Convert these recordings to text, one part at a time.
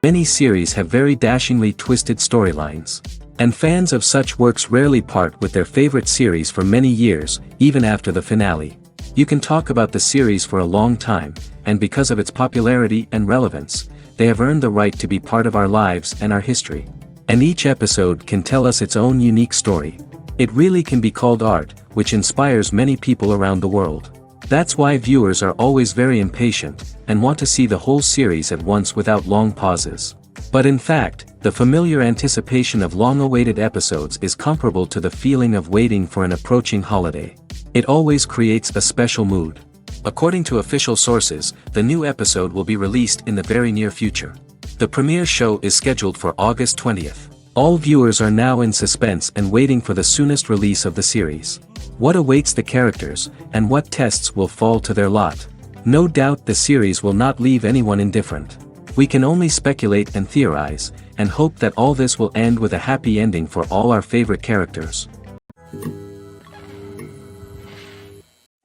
Many series have very dashingly twisted storylines. And fans of such works rarely part with their favorite series for many years, even after the finale. You can talk about the series for a long time, and because of its popularity and relevance, they have earned the right to be part of our lives and our history. And each episode can tell us its own unique story. It really can be called art, which inspires many people around the world. That's why viewers are always very impatient, and want to see the whole series at once without long pauses. But in fact, the familiar anticipation of long-awaited episodes is comparable to the feeling of waiting for an approaching holiday. It always creates a special mood. According to official sources, the new episode will be released in the very near future. The premiere show is scheduled for August 20th. All viewers are now in suspense and waiting for the soonest release of the series. What awaits the characters, and what tests will fall to their lot? No doubt the series will not leave anyone indifferent. We can only speculate and theorize, and hope that all this will end with a happy ending for all our favorite characters.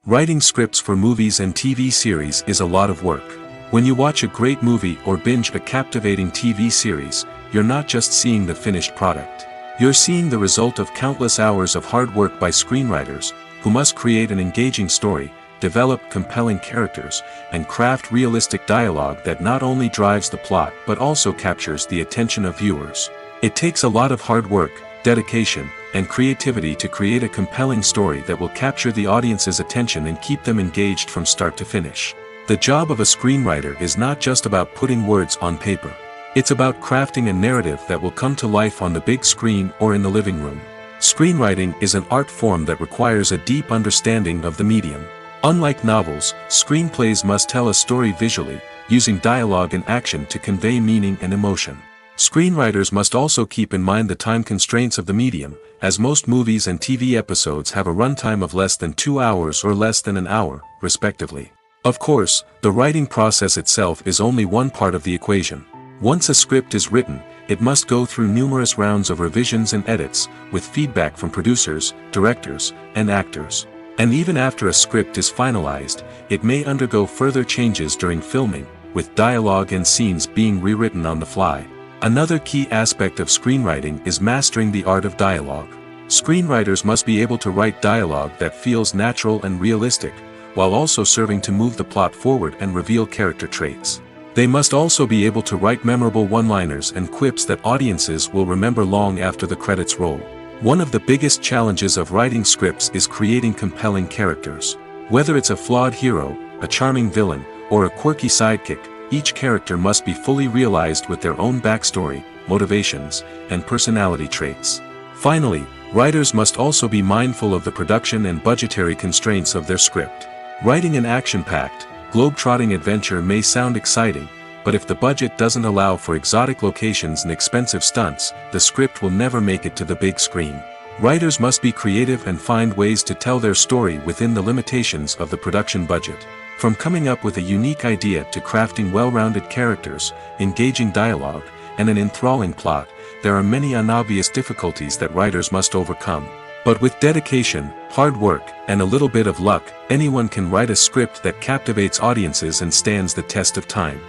Writing scripts for movies and TV series is a lot of work. When you watch a great movie or binge a captivating TV series, you're not just seeing the finished product. You're seeing the result of countless hours of hard work by screenwriters, who must create an engaging story, develop compelling characters, and craft realistic dialogue that not only drives the plot but also captures the attention of viewers. It takes a lot of hard work, dedication, and creativity to create a compelling story that will capture the audience's attention and keep them engaged from start to finish. The job of a screenwriter is not just about putting words on paper. It's about crafting a narrative that will come to life on the big screen or in the living room. Screenwriting is an art form that requires a deep understanding of the medium. Unlike novels, screenplays must tell a story visually, using dialogue and action to convey meaning and emotion. Screenwriters must also keep in mind the time constraints of the medium, as most movies and TV episodes have a runtime of less than 2 hours or less than an hour, respectively. Of course, the writing process itself is only one part of the equation. Once a script is written, it must go through numerous rounds of revisions and edits, with feedback from producers, directors, and actors. And even after a script is finalized, it may undergo further changes during filming, with dialogue and scenes being rewritten on the fly. Another key aspect of screenwriting is mastering the art of dialogue. Screenwriters must be able to write dialogue that feels natural and realistic, while also serving to move the plot forward and reveal character traits. They must also be able to write memorable one-liners and quips that audiences will remember long after the credits roll. One of the biggest challenges of writing scripts is creating compelling characters. Whether it's a flawed hero, a charming villain, or a quirky sidekick, each character must be fully realized with their own backstory, motivations, and personality traits. Finally, writers must also be mindful of the production and budgetary constraints of their script. Writing an action-packed, globe-trotting adventure may sound exciting, but if the budget doesn't allow for exotic locations and expensive stunts, the script will never make it to the big screen. Writers must be creative and find ways to tell their story within the limitations of the production budget. From coming up with a unique idea to crafting well-rounded characters, engaging dialogue, and an enthralling plot, there are many unobvious difficulties that writers must overcome. But with dedication, hard work, and a little bit of luck, anyone can write a script that captivates audiences and stands the test of time.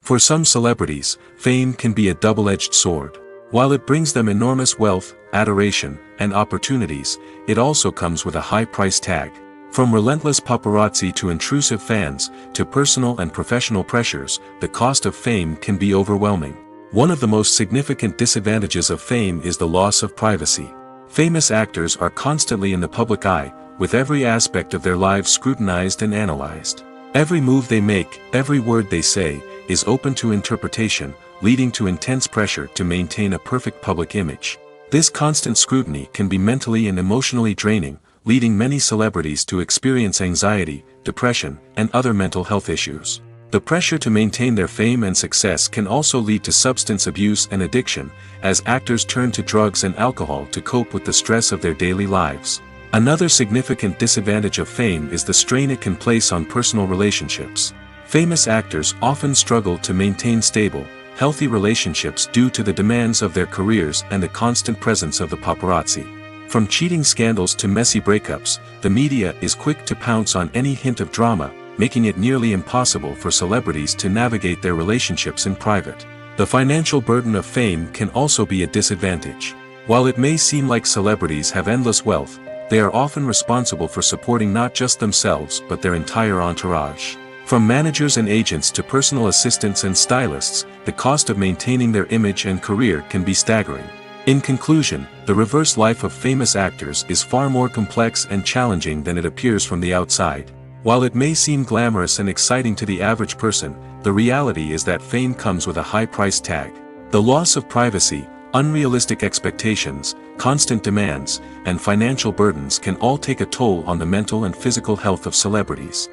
For some celebrities, fame can be a double-edged sword. While it brings them enormous wealth, adoration, and opportunities, it also comes with a high price tag. From relentless paparazzi to intrusive fans, to personal and professional pressures, the cost of fame can be overwhelming. One of the most significant disadvantages of fame is the loss of privacy. Famous actors are constantly in the public eye, with every aspect of their lives scrutinized and analyzed. Every move they make, every word they say, is open to interpretation, leading to intense pressure to maintain a perfect public image. This constant scrutiny can be mentally and emotionally draining, leading many celebrities to experience anxiety, depression, and other mental health issues. The pressure to maintain their fame and success can also lead to substance abuse and addiction, as actors turn to drugs and alcohol to cope with the stress of their daily lives. Another significant disadvantage of fame is the strain it can place on personal relationships. Famous actors often struggle to maintain stable, healthy relationships due to the demands of their careers and the constant presence of the paparazzi. From cheating scandals to messy breakups, the media is quick to pounce on any hint of drama, making it nearly impossible for celebrities to navigate their relationships in private. The financial burden of fame can also be a disadvantage. While it may seem like celebrities have endless wealth, they are often responsible for supporting not just themselves but their entire entourage. From managers and agents to personal assistants and stylists, the cost of maintaining their image and career can be staggering. In conclusion, the reverse life of famous actors is far more complex and challenging than it appears from the outside. While it may seem glamorous and exciting to the average person, the reality is that fame comes with a high price tag. The loss of privacy, unrealistic expectations, constant demands, and financial burdens can all take a toll on the mental and physical health of celebrities.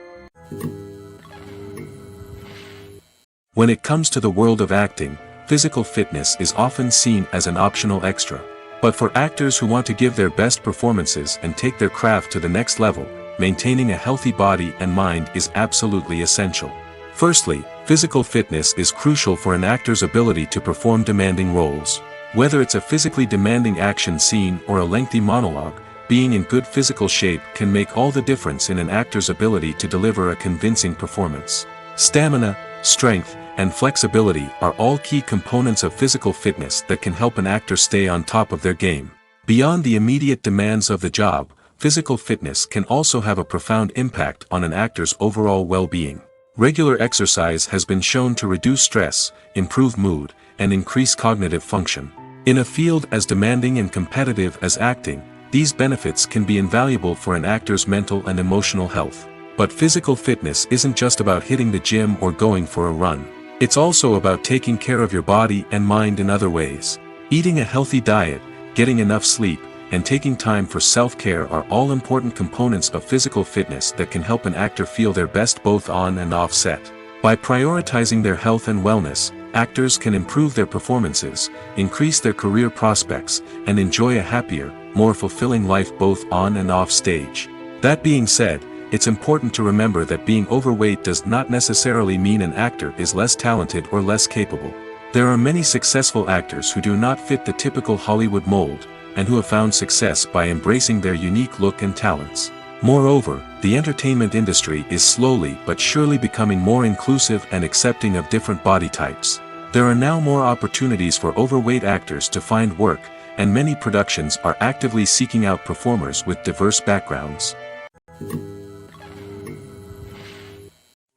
When it comes to the world of acting, physical fitness is often seen as an optional extra. But for actors who want to give their best performances and take their craft to the next level, maintaining a healthy body and mind is absolutely essential. Firstly, physical fitness is crucial for an actor's ability to perform demanding roles. Whether it's a physically demanding action scene or a lengthy monologue, being in good physical shape can make all the difference in an actor's ability to deliver a convincing performance. Stamina, strength, and flexibility are all key components of physical fitness that can help an actor stay on top of their game. Beyond the immediate demands of the job, physical fitness can also have a profound impact on an actor's overall well-being. Regular exercise has been shown to reduce stress, improve mood, and increase cognitive function. In a field as demanding and competitive as acting, these benefits can be invaluable for an actor's mental and emotional health. But physical fitness isn't just about hitting the gym or going for a run. It's also about taking care of your body and mind in other ways. Eating a healthy diet, getting enough sleep, and taking time for self-care are all important components of physical fitness that can help an actor feel their best both on and off set. By prioritizing their health and wellness, actors can improve their performances, increase their career prospects, and enjoy a happier, more fulfilling life both on and off stage. That being said, it's important to remember that being overweight does not necessarily mean an actor is less talented or less capable. There are many successful actors who do not fit the typical Hollywood mold, and who have found success by embracing their unique look and talents. Moreover, the entertainment industry is slowly but surely becoming more inclusive and accepting of different body types. There are now more opportunities for overweight actors to find work, and many productions are actively seeking out performers with diverse backgrounds.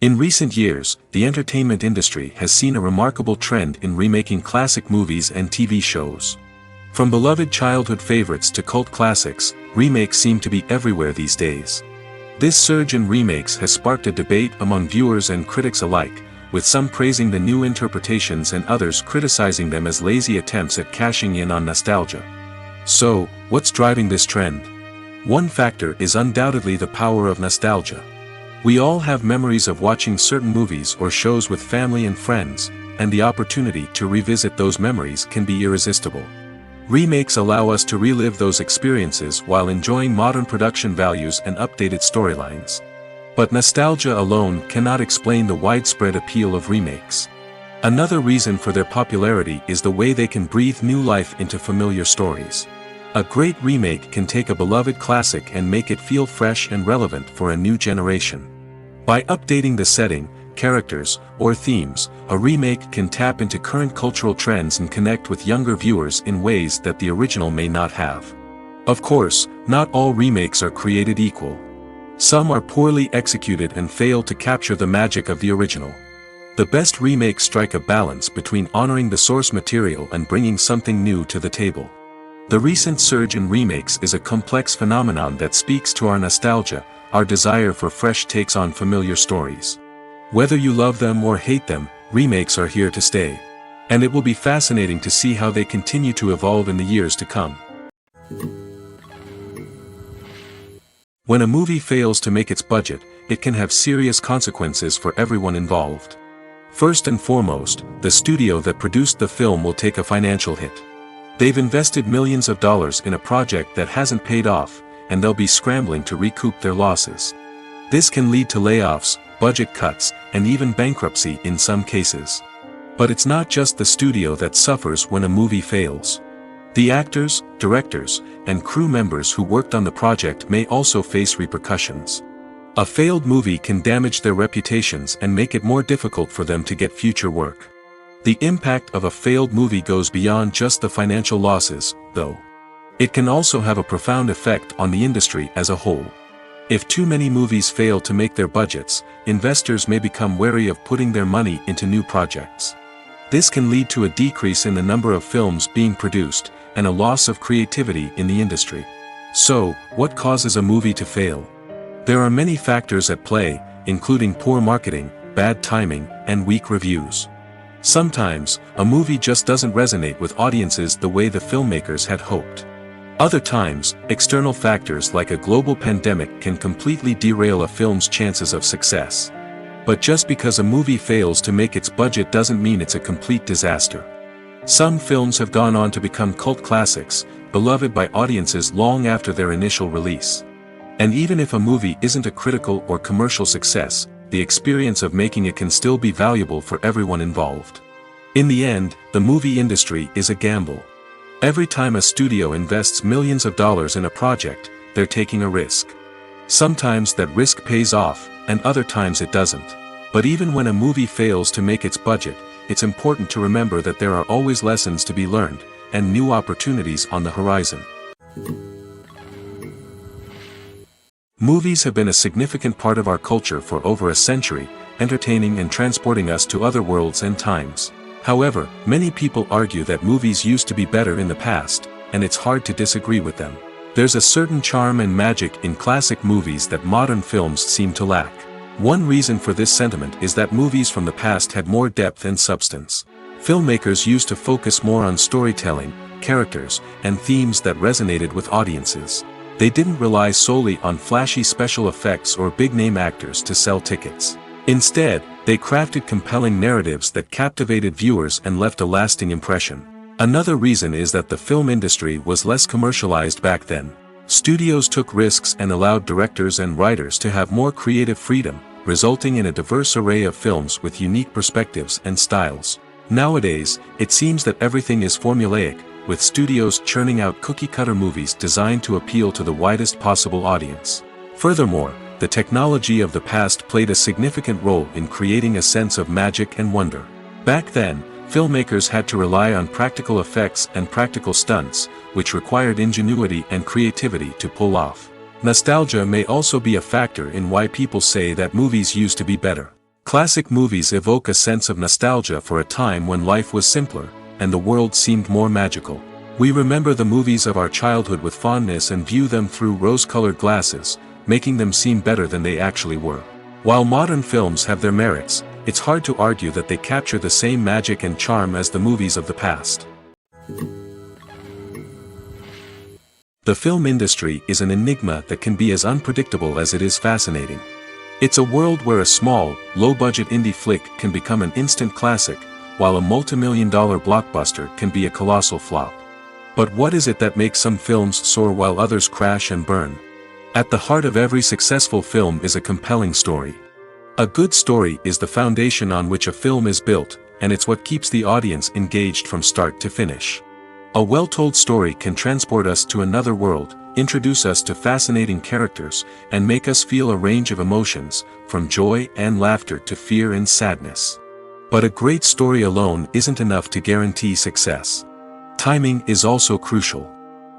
In recent years, the entertainment industry has seen a remarkable trend in remaking classic movies and TV shows. From beloved childhood favorites to cult classics, remakes seem to be everywhere these days. This surge in remakes has sparked a debate among viewers and critics alike, with some praising the new interpretations and others criticizing them as lazy attempts at cashing in on nostalgia. So, what's driving this trend? One factor is undoubtedly the power of nostalgia. We all have memories of watching certain movies or shows with family and friends, and the opportunity to revisit those memories can be irresistible. Remakes allow us to relive those experiences while enjoying modern production values and updated storylines. But nostalgia alone cannot explain the widespread appeal of remakes. Another reason for their popularity is the way they can breathe new life into familiar stories. A great remake can take a beloved classic and make it feel fresh and relevant for a new generation. By updating the setting, characters, or themes, a remake can tap into current cultural trends and connect with younger viewers in ways that the original may not have. Of course, not all remakes are created equal. Some are poorly executed and fail to capture the magic of the original. The best remakes strike a balance between honoring the source material and bringing something new to the table. The recent surge in remakes is a complex phenomenon that speaks to our nostalgia, our desire for fresh takes on familiar stories. Whether you love them or hate them, remakes are here to stay. And it will be fascinating to see how they continue to evolve in the years to come. When a movie fails to make its budget, it can have serious consequences for everyone involved. First and foremost, the studio that produced the film will take a financial hit. They've invested millions of dollars in a project that hasn't paid off, and they'll be scrambling to recoup their losses. This can lead to layoffs, budget cuts, and even bankruptcy in some cases. But it's not just the studio that suffers when a movie fails. The actors, directors, and crew members who worked on the project may also face repercussions. A failed movie can damage their reputations and make it more difficult for them to get future work. The impact of a failed movie goes beyond just the financial losses, though. It can also have a profound effect on the industry as a whole. If too many movies fail to make their budgets, investors may become wary of putting their money into new projects. This can lead to a decrease in the number of films being produced, and a loss of creativity in the industry. So, what causes a movie to fail? There are many factors at play, including poor marketing, bad timing, and weak reviews. Sometimes, a movie just doesn't resonate with audiences the way the filmmakers had hoped. Other times, external factors like a global pandemic can completely derail a film's chances of success. But just because a movie fails to make its budget doesn't mean it's a complete disaster. Some films have gone on to become cult classics, beloved by audiences long after their initial release. And even if a movie isn't a critical or commercial success, the experience of making it can still be valuable for everyone involved. In the end, the movie industry is a gamble. Every time a studio invests millions of dollars in a project, they're taking a risk. Sometimes that risk pays off, and other times it doesn't. But even when a movie fails to make its budget, it's important to remember that there are always lessons to be learned, and new opportunities on the horizon. Movies have been a significant part of our culture for over a century, entertaining and transporting us to other worlds and times. However, many people argue that movies used to be better in the past, and it's hard to disagree with them. There's a certain charm and magic in classic movies that modern films seem to lack. One reason for this sentiment is that movies from the past had more depth and substance. Filmmakers used to focus more on storytelling, characters, and themes that resonated with audiences. They didn't rely solely on flashy special effects or big-name actors to sell tickets. Instead, they crafted compelling narratives that captivated viewers and left a lasting impression. Another reason is that the film industry was less commercialized back then. Studios took risks and allowed directors and writers to have more creative freedom, resulting in a diverse array of films with unique perspectives and styles. Nowadays, it seems that everything is formulaic, with studios churning out cookie-cutter movies designed to appeal to the widest possible audience. Furthermore, the technology of the past played a significant role in creating a sense of magic and wonder. Back then, filmmakers had to rely on practical effects and practical stunts, which required ingenuity and creativity to pull off. Nostalgia may also be a factor in why people say that movies used to be better. Classic movies evoke a sense of nostalgia for a time when life was simpler, and the world seemed more magical. We remember the movies of our childhood with fondness and view them through rose-colored glasses, making them seem better than they actually were. While modern films have their merits, it's hard to argue that they capture the same magic and charm as the movies of the past. The film industry is an enigma that can be as unpredictable as it is fascinating. It's a world where a small, low-budget indie flick can become an instant classic, while a multi-million-dollar blockbuster can be a colossal flop. But what is it that makes some films soar while others crash and burn? At the heart of every successful film is a compelling story. A good story is the foundation on which a film is built, and it's what keeps the audience engaged from start to finish. A well-told story can transport us to another world, introduce us to fascinating characters, and make us feel a range of emotions, from joy and laughter to fear and sadness. But a great story alone isn't enough to guarantee success. Timing is also crucial.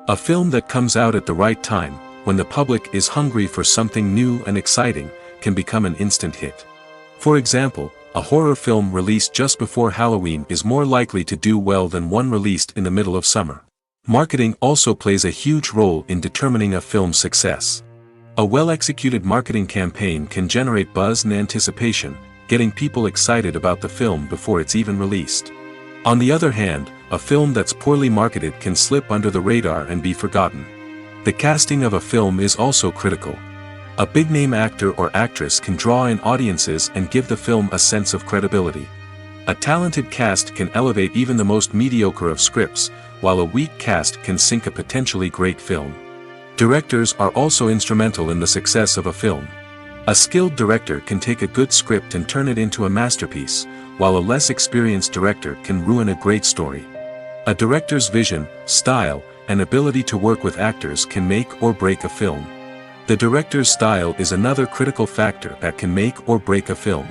A film that comes out at the right time, when the public is hungry for something new and exciting, can become an instant hit. For example, a horror film released just before Halloween is more likely to do well than one released in the middle of summer. Marketing also plays a huge role in determining a film's success. A well-executed marketing campaign can generate buzz and anticipation, getting people excited about the film before it's even released. On the other hand, a film that's poorly marketed can slip under the radar and be forgotten. The casting of a film is also critical. A big-name actor or actress can draw in audiences and give the film a sense of credibility. A talented cast can elevate even the most mediocre of scripts, while a weak cast can sink a potentially great film. Directors are also instrumental in the success of a film. A skilled director can take a good script and turn it into a masterpiece, while a less experienced director can ruin a great story. A director's vision, style, and ability to work with actors can make or break a film. The director's style is another critical factor that can make or break a film.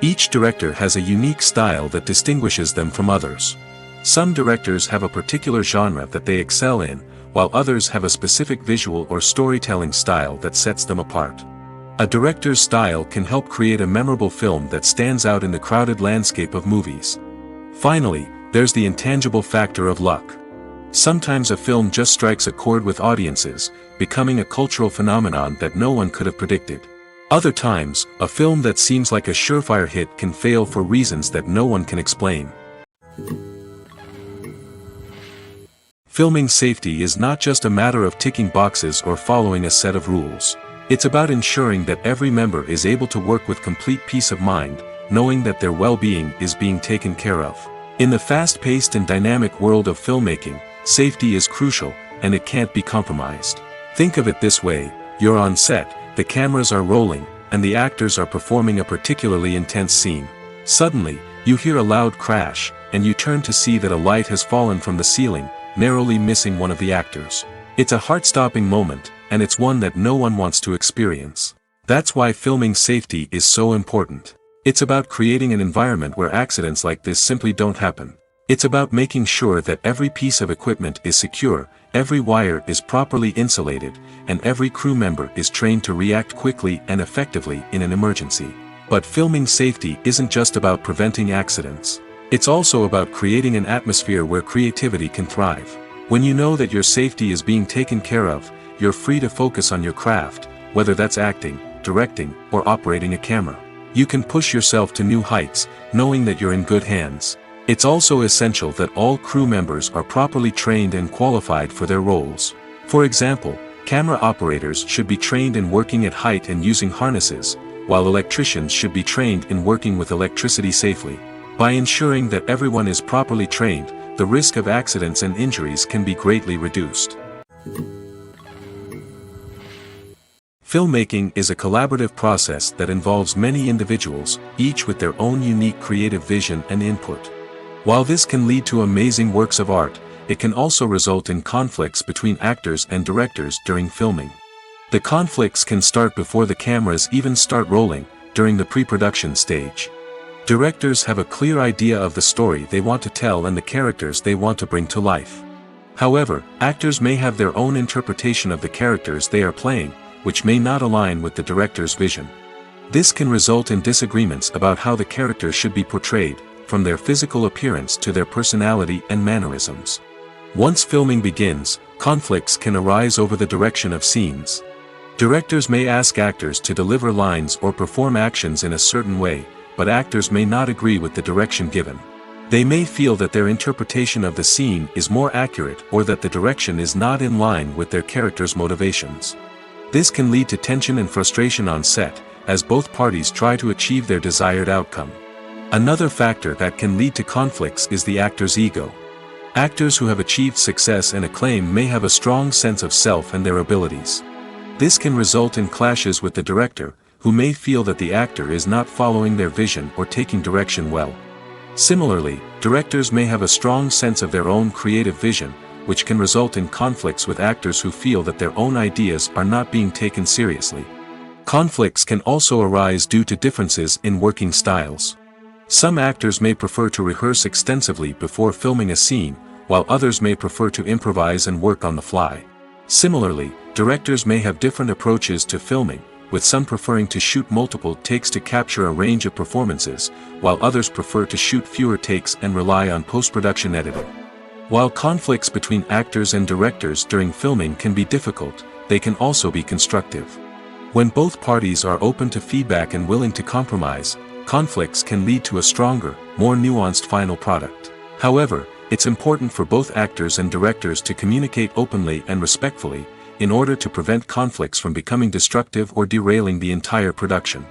Each director has a unique style that distinguishes them from others. Some directors have a particular genre that they excel in, while others have a specific visual or storytelling style that sets them apart. A director's style can help create a memorable film that stands out in the crowded landscape of movies. Finally, there's the intangible factor of luck. Sometimes a film just strikes a chord with audiences, becoming a cultural phenomenon that no one could have predicted. Other times, a film that seems like a surefire hit can fail for reasons that no one can explain. Filming safety is not just a matter of ticking boxes or following a set of rules. It's about ensuring that every member is able to work with complete peace of mind, knowing that their well-being is being taken care of. In the fast-paced and dynamic world of filmmaking, safety is crucial, and it can't be compromised. Think of it this way: you're on set, the cameras are rolling, and the actors are performing a particularly intense scene. Suddenly, you hear a loud crash, and you turn to see that a light has fallen from the ceiling, narrowly missing one of the actors. It's a heart-stopping moment, and it's one that no one wants to experience. That's why filming safety is so important. It's about creating an environment where accidents like this simply don't happen. It's about making sure that every piece of equipment is secure, every wire is properly insulated, and every crew member is trained to react quickly and effectively in an emergency. But filming safety isn't just about preventing accidents. It's also about creating an atmosphere where creativity can thrive. When you know that your safety is being taken care of, you're free to focus on your craft, whether that's acting, directing, or operating a camera. You can push yourself to new heights, knowing that you're in good hands. It's also essential that all crew members are properly trained and qualified for their roles. For example, camera operators should be trained in working at height and using harnesses, while electricians should be trained in working with electricity safely. By ensuring that everyone is properly trained, the risk of accidents and injuries can be greatly reduced. Filmmaking is a collaborative process that involves many individuals, each with their own unique creative vision and input. While this can lead to amazing works of art, it can also result in conflicts between actors and directors during filming. The conflicts can start before the cameras even start rolling, during the pre-production stage. Directors have a clear idea of the story they want to tell and the characters they want to bring to life. However, actors may have their own interpretation of the characters they are playing, which may not align with the director's vision. This can result in disagreements about how the characters should be portrayed, from their physical appearance to their personality and mannerisms. Once filming begins, conflicts can arise over the direction of scenes. Directors may ask actors to deliver lines or perform actions in a certain way, but actors may not agree with the direction given. They may feel that their interpretation of the scene is more accurate or that the direction is not in line with their character's motivations. This can lead to tension and frustration on set, as both parties try to achieve their desired outcome. Another factor that can lead to conflicts is the actor's ego. Actors who have achieved success and acclaim may have a strong sense of self and their abilities. This can result in clashes with the director, who may feel that the actor is not following their vision or taking direction well. Similarly, directors may have a strong sense of their own creative vision, which can result in conflicts with actors who feel that their own ideas are not being taken seriously. Conflicts can also arise due to differences in working styles. Some actors may prefer to rehearse extensively before filming a scene, while others may prefer to improvise and work on the fly. Similarly, directors may have different approaches to filming, with some preferring to shoot multiple takes to capture a range of performances, while others prefer to shoot fewer takes and rely on post-production editing. While conflicts between actors and directors during filming can be difficult, they can also be constructive. When both parties are open to feedback and willing to compromise, conflicts can lead to a stronger, more nuanced final product. However, it's important for both actors and directors to communicate openly and respectfully, in order to prevent conflicts from becoming destructive or derailing the entire production.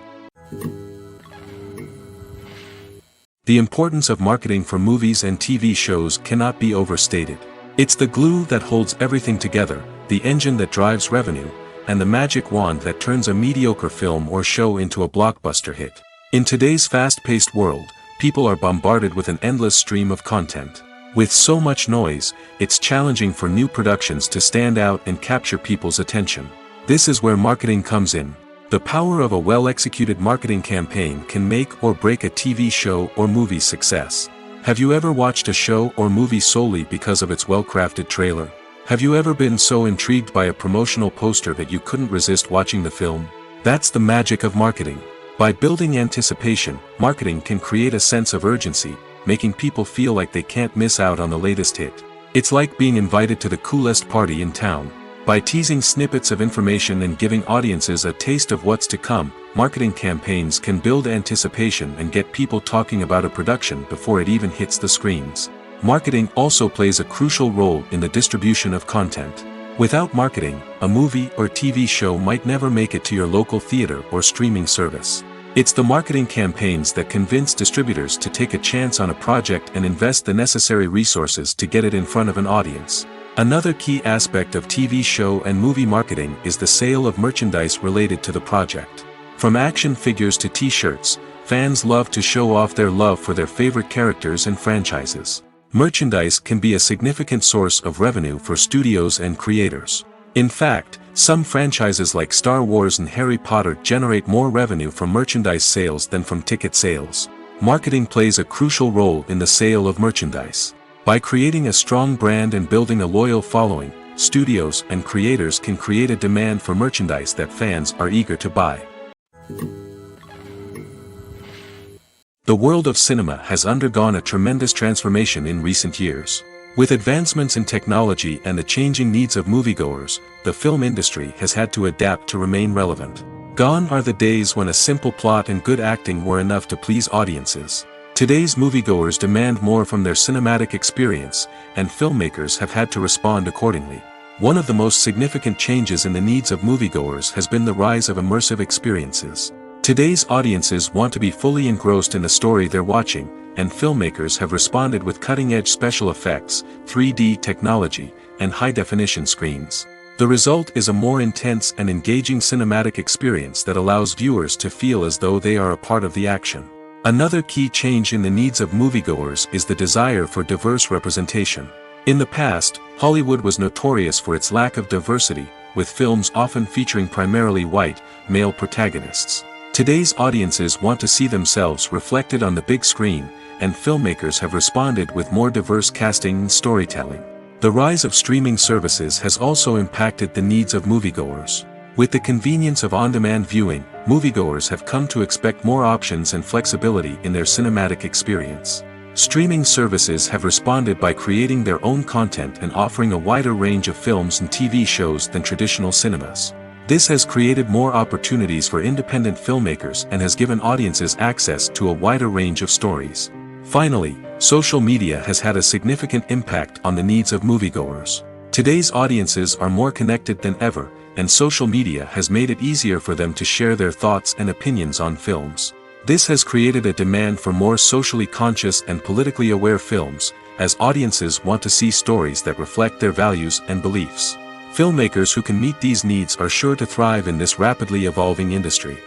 The importance of marketing for movies and TV shows cannot be overstated. It's the glue that holds everything together, the engine that drives revenue, and the magic wand that turns a mediocre film or show into a blockbuster hit. In today's fast-paced world, people are bombarded with an endless stream of content. With so much noise, it's challenging for new productions to stand out and capture people's attention. This is where marketing comes in. The power of a well-executed marketing campaign can make or break a TV show or movie's success. Have you ever watched a show or movie solely because of its well-crafted trailer? Have you ever been so intrigued by a promotional poster that you couldn't resist watching the film? That's the magic of marketing. By building anticipation, marketing can create a sense of urgency, making people feel like they can't miss out on the latest hit. It's like being invited to the coolest party in town. By teasing snippets of information and giving audiences a taste of what's to come, marketing campaigns can build anticipation and get people talking about a production before it even hits the screens. Marketing also plays a crucial role in the distribution of content. Without marketing, a movie or TV show might never make it to your local theater or streaming service. It's the marketing campaigns that convince distributors to take a chance on a project and invest the necessary resources to get it in front of an audience. Another key aspect of TV show and movie marketing is the sale of merchandise related to the project. From action figures to t-shirts, fans love to show off their love for their favorite characters and franchises. Merchandise can be a significant source of revenue for studios and creators. In fact, some franchises like Star Wars and Harry Potter generate more revenue from merchandise sales than from ticket sales. Marketing plays a crucial role in the sale of merchandise. By creating a strong brand and building a loyal following, studios and creators can create a demand for merchandise that fans are eager to buy. The world of cinema has undergone a tremendous transformation in recent years. With advancements in technology and the changing needs of moviegoers, the film industry has had to adapt to remain relevant. Gone are the days when a simple plot and good acting were enough to please audiences. Today's moviegoers demand more from their cinematic experience, and filmmakers have had to respond accordingly. One of the most significant changes in the needs of moviegoers has been the rise of immersive experiences. Today's audiences want to be fully engrossed in the story they're watching, and filmmakers have responded with cutting-edge special effects, 3D technology, and high-definition screens. The result is a more intense and engaging cinematic experience that allows viewers to feel as though they are a part of the action. Another key change in the needs of moviegoers is the desire for diverse representation. In the past, Hollywood was notorious for its lack of diversity, with films often featuring primarily white, male protagonists. Today's audiences want to see themselves reflected on the big screen, and filmmakers have responded with more diverse casting and storytelling. The rise of streaming services has also impacted the needs of moviegoers. With the convenience of on-demand viewing, moviegoers have come to expect more options and flexibility in their cinematic experience. Streaming services have responded by creating their own content and offering a wider range of films and TV shows than traditional cinemas. This has created more opportunities for independent filmmakers and has given audiences access to a wider range of stories. Finally, social media has had a significant impact on the needs of moviegoers. Today's audiences are more connected than ever, and social media has made it easier for them to share their thoughts and opinions on films. This has created a demand for more socially conscious and politically aware films, as audiences want to see stories that reflect their values and beliefs. Filmmakers who can meet these needs are sure to thrive in this rapidly evolving industry.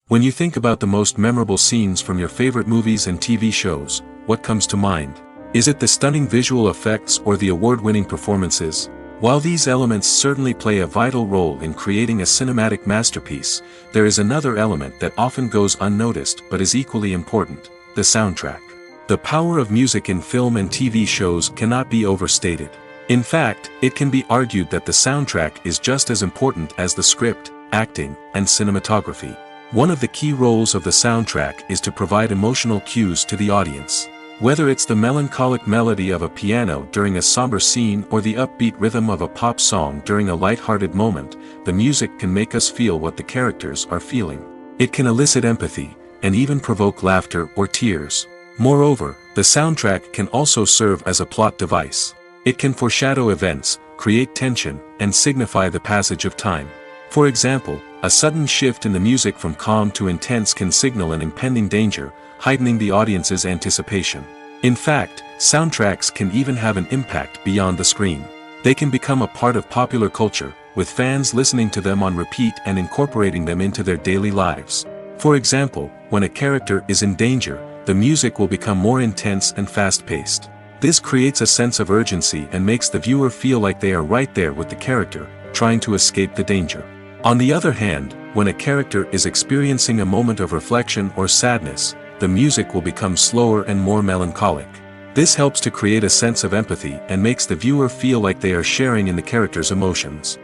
When you think about the most memorable scenes from your favorite movies and TV shows, what comes to mind? Is it the stunning visual effects or the award-winning performances? While these elements certainly play a vital role in creating a cinematic masterpiece, there is another element that often goes unnoticed but is equally important: the soundtrack. The power of music in film and TV shows cannot be overstated. In fact, it can be argued that the soundtrack is just as important as the script, acting, and cinematography. One of the key roles of the soundtrack is to provide emotional cues to the audience. Whether it's the melancholic melody of a piano during a somber scene or the upbeat rhythm of a pop song during a light-hearted moment, the music can make us feel what the characters are feeling. It can elicit empathy, and even provoke laughter or tears. Moreover, the soundtrack can also serve as a plot device. It can foreshadow events, create tension, and signify the passage of time. For example, a sudden shift in the music from calm to intense can signal an impending danger, heightening the audience's anticipation. In fact, soundtracks can even have an impact beyond the screen. They can become a part of popular culture, with fans listening to them on repeat and incorporating them into their daily lives. For example, when a character is in danger, the music will become more intense and fast-paced. This creates a sense of urgency and makes the viewer feel like they are right there with the character, trying to escape the danger. On the other hand, when a character is experiencing a moment of reflection or sadness, the music will become slower and more melancholic. This helps to create a sense of empathy and makes the viewer feel like they are sharing in the character's emotions.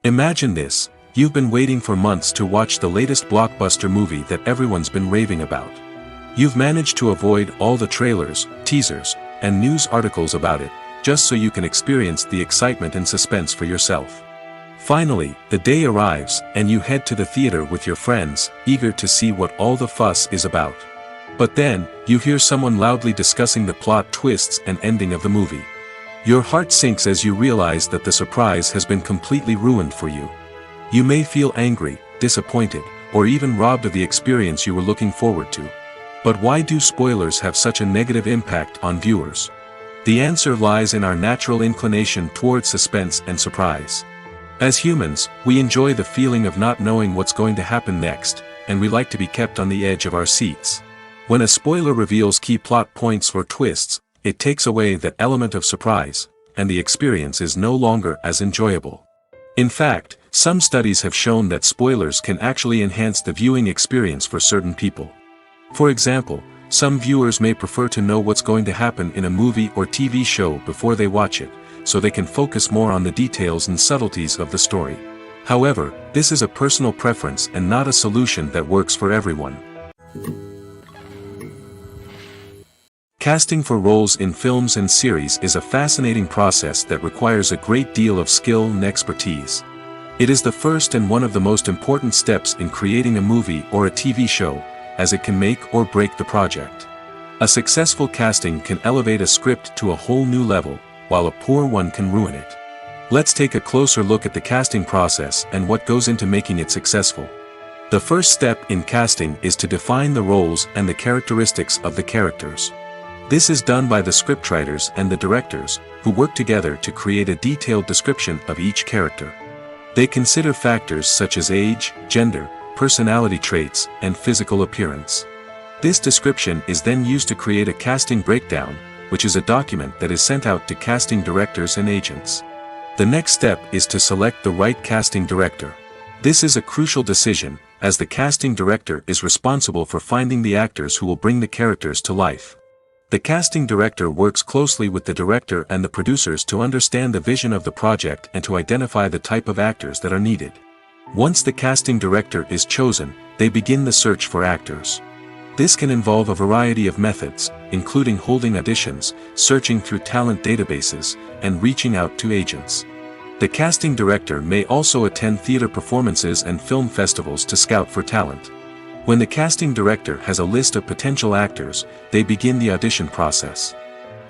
Imagine this: you've been waiting for months to watch the latest blockbuster movie that everyone's been raving about. You've managed to avoid all the trailers, teasers, and news articles about it, just so you can experience the excitement and suspense for yourself. Finally, the day arrives, and you head to the theater with your friends, eager to see what all the fuss is about. But then, you hear someone loudly discussing the plot twists and ending of the movie. Your heart sinks as you realize that the surprise has been completely ruined for you. You may feel angry, disappointed, or even robbed of the experience you were looking forward to. But why do spoilers have such a negative impact on viewers? The answer lies in our natural inclination towards suspense and surprise. As humans, we enjoy the feeling of not knowing what's going to happen next, and we like to be kept on the edge of our seats. When a spoiler reveals key plot points or twists, it takes away that element of surprise, and the experience is no longer as enjoyable. In fact, some studies have shown that spoilers can actually enhance the viewing experience for certain people. For example, some viewers may prefer to know what's going to happen in a movie or TV show before they watch it, so they can focus more on the details and subtleties of the story. However, this is a personal preference and not a solution that works for everyone. Casting for roles in films and series is a fascinating process that requires a great deal of skill and expertise. It is the first and one of the most important steps in creating a movie or a TV show, as it can make or break the project. A successful casting can elevate a script to a whole new level, while a poor one can ruin it. Let's take a closer look at the casting process and what goes into making it successful. The first step in casting is to define the roles and the characteristics of the characters. This is done by the scriptwriters and the directors, who work together to create a detailed description of each character. They consider factors such as age, gender, personality traits, and physical appearance. This description is then used to create a casting breakdown, which is a document that is sent out to casting directors and agents. The next step is to select the right casting director. This is a crucial decision, as the casting director is responsible for finding the actors who will bring the characters to life. The casting director works closely with the director and the producers to understand the vision of the project and to identify the type of actors that are needed. Once the casting director is chosen, they begin the search for actors. This can involve a variety of methods, including holding auditions, searching through talent databases, and reaching out to agents. The casting director may also attend theater performances and film festivals to scout for talent. When the casting director has a list of potential actors, they begin the audition process.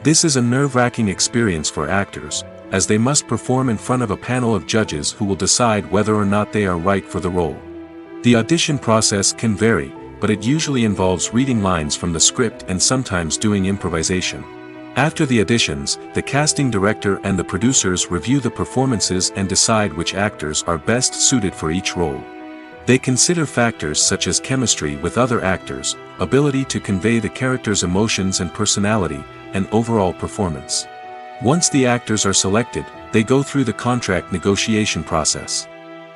This is a nerve-wracking experience for actors, as they must perform in front of a panel of judges who will decide whether or not they are right for the role. The audition process can vary, but it usually involves reading lines from the script and sometimes doing improvisation. After the auditions, the casting director and the producers review the performances and decide which actors are best suited for each role. They consider factors such as chemistry with other actors, ability to convey the character's emotions and personality, and overall performance. Once the actors are selected, they go through the contract negotiation process.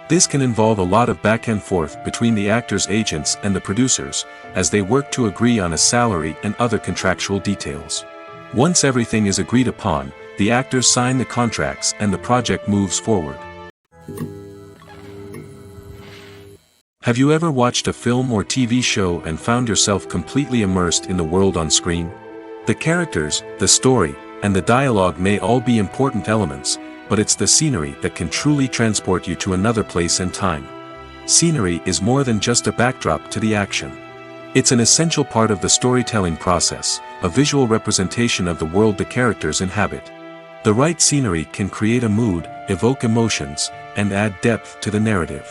This can involve a lot of back and forth between the actors' agents and the producers, as they work to agree on a salary and other contractual details. Once everything is agreed upon, the actors sign the contracts and the project moves forward. Have you ever watched a film or TV show and found yourself completely immersed in the world on screen? The characters, the story, and the dialogue may all be important elements, but it's the scenery that can truly transport you to another place and time. Scenery is more than just a backdrop to the action. It's an essential part of the storytelling process, a visual representation of the world the characters inhabit. The right scenery can create a mood, evoke emotions, and add depth to the narrative.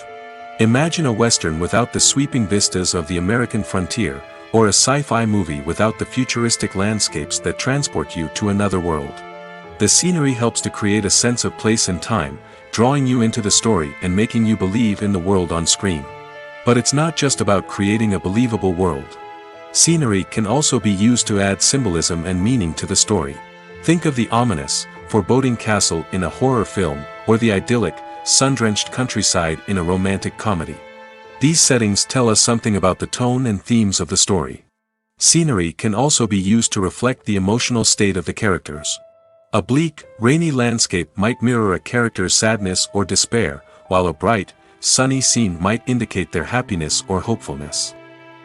Imagine a Western without the sweeping vistas of the American frontier, or a sci-fi movie without the futuristic landscapes that transport you to another world. The scenery helps to create a sense of place and time, drawing you into the story and making you believe in the world on screen. But it's not just about creating a believable world. Scenery can also be used to add symbolism and meaning to the story. Think of the ominous, foreboding castle in a horror film, or the idyllic, sun-drenched countryside in a romantic comedy. These settings tell us something about the tone and themes of the story. Scenery can also be used to reflect the emotional state of the characters. A bleak, rainy landscape might mirror a character's sadness or despair, while a bright, sunny scene might indicate their happiness or hopefulness.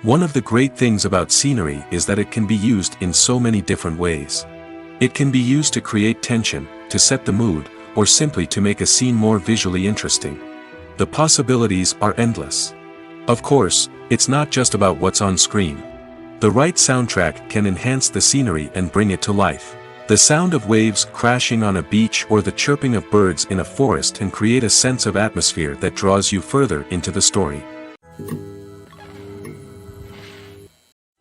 One of the great things about scenery is that it can be used in so many different ways. It can be used to create tension, to set the mood, or simply to make a scene more visually interesting. The possibilities are endless. Of course, it's not just about what's on screen. The right soundtrack can enhance the scenery and bring it to life. The sound of waves crashing on a beach or the chirping of birds in a forest can create a sense of atmosphere that draws you further into the story.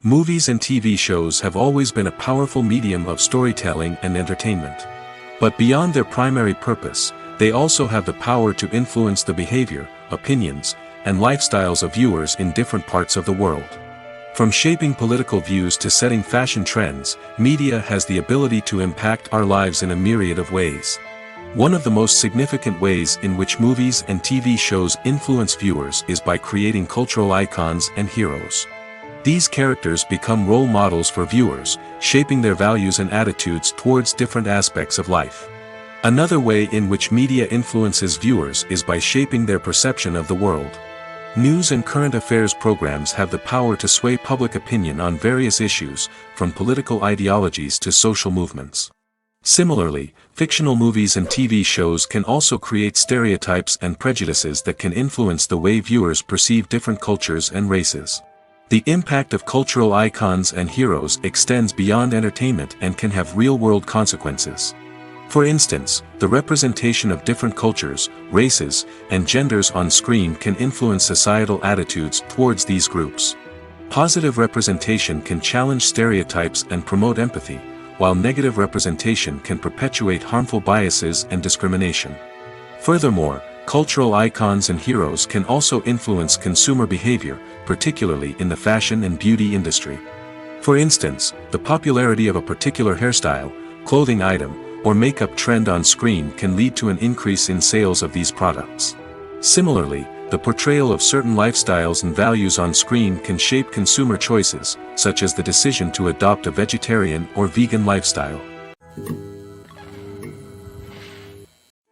Movies and TV shows have always been a powerful medium of storytelling and entertainment. But beyond their primary purpose, they also have the power to influence the behavior, opinions, and lifestyles of viewers in different parts of the world. From shaping political views to setting fashion trends, media has the ability to impact our lives in a myriad of ways. One of the most significant ways in which movies and TV shows influence viewers is by creating cultural icons and heroes. These characters become role models for viewers, shaping their values and attitudes towards different aspects of life. Another way in which media influences viewers is by shaping their perception of the world. News and current affairs programs have the power to sway public opinion on various issues, from political ideologies to social movements. Similarly, fictional movies and TV shows can also create stereotypes and prejudices that can influence the way viewers perceive different cultures and races. The impact of cultural icons and heroes extends beyond entertainment and can have real-world consequences. For instance, the representation of different cultures, races, and genders on screen can influence societal attitudes towards these groups. Positive representation can challenge stereotypes and promote empathy, while negative representation can perpetuate harmful biases and discrimination. Furthermore, cultural icons and heroes can also influence consumer behavior, particularly in the fashion and beauty industry. For instance, the popularity of a particular hairstyle, clothing item, or makeup trend on screen can lead to an increase in sales of these products. Similarly, the portrayal of certain lifestyles and values on screen can shape consumer choices, such as the decision to adopt a vegetarian or vegan lifestyle.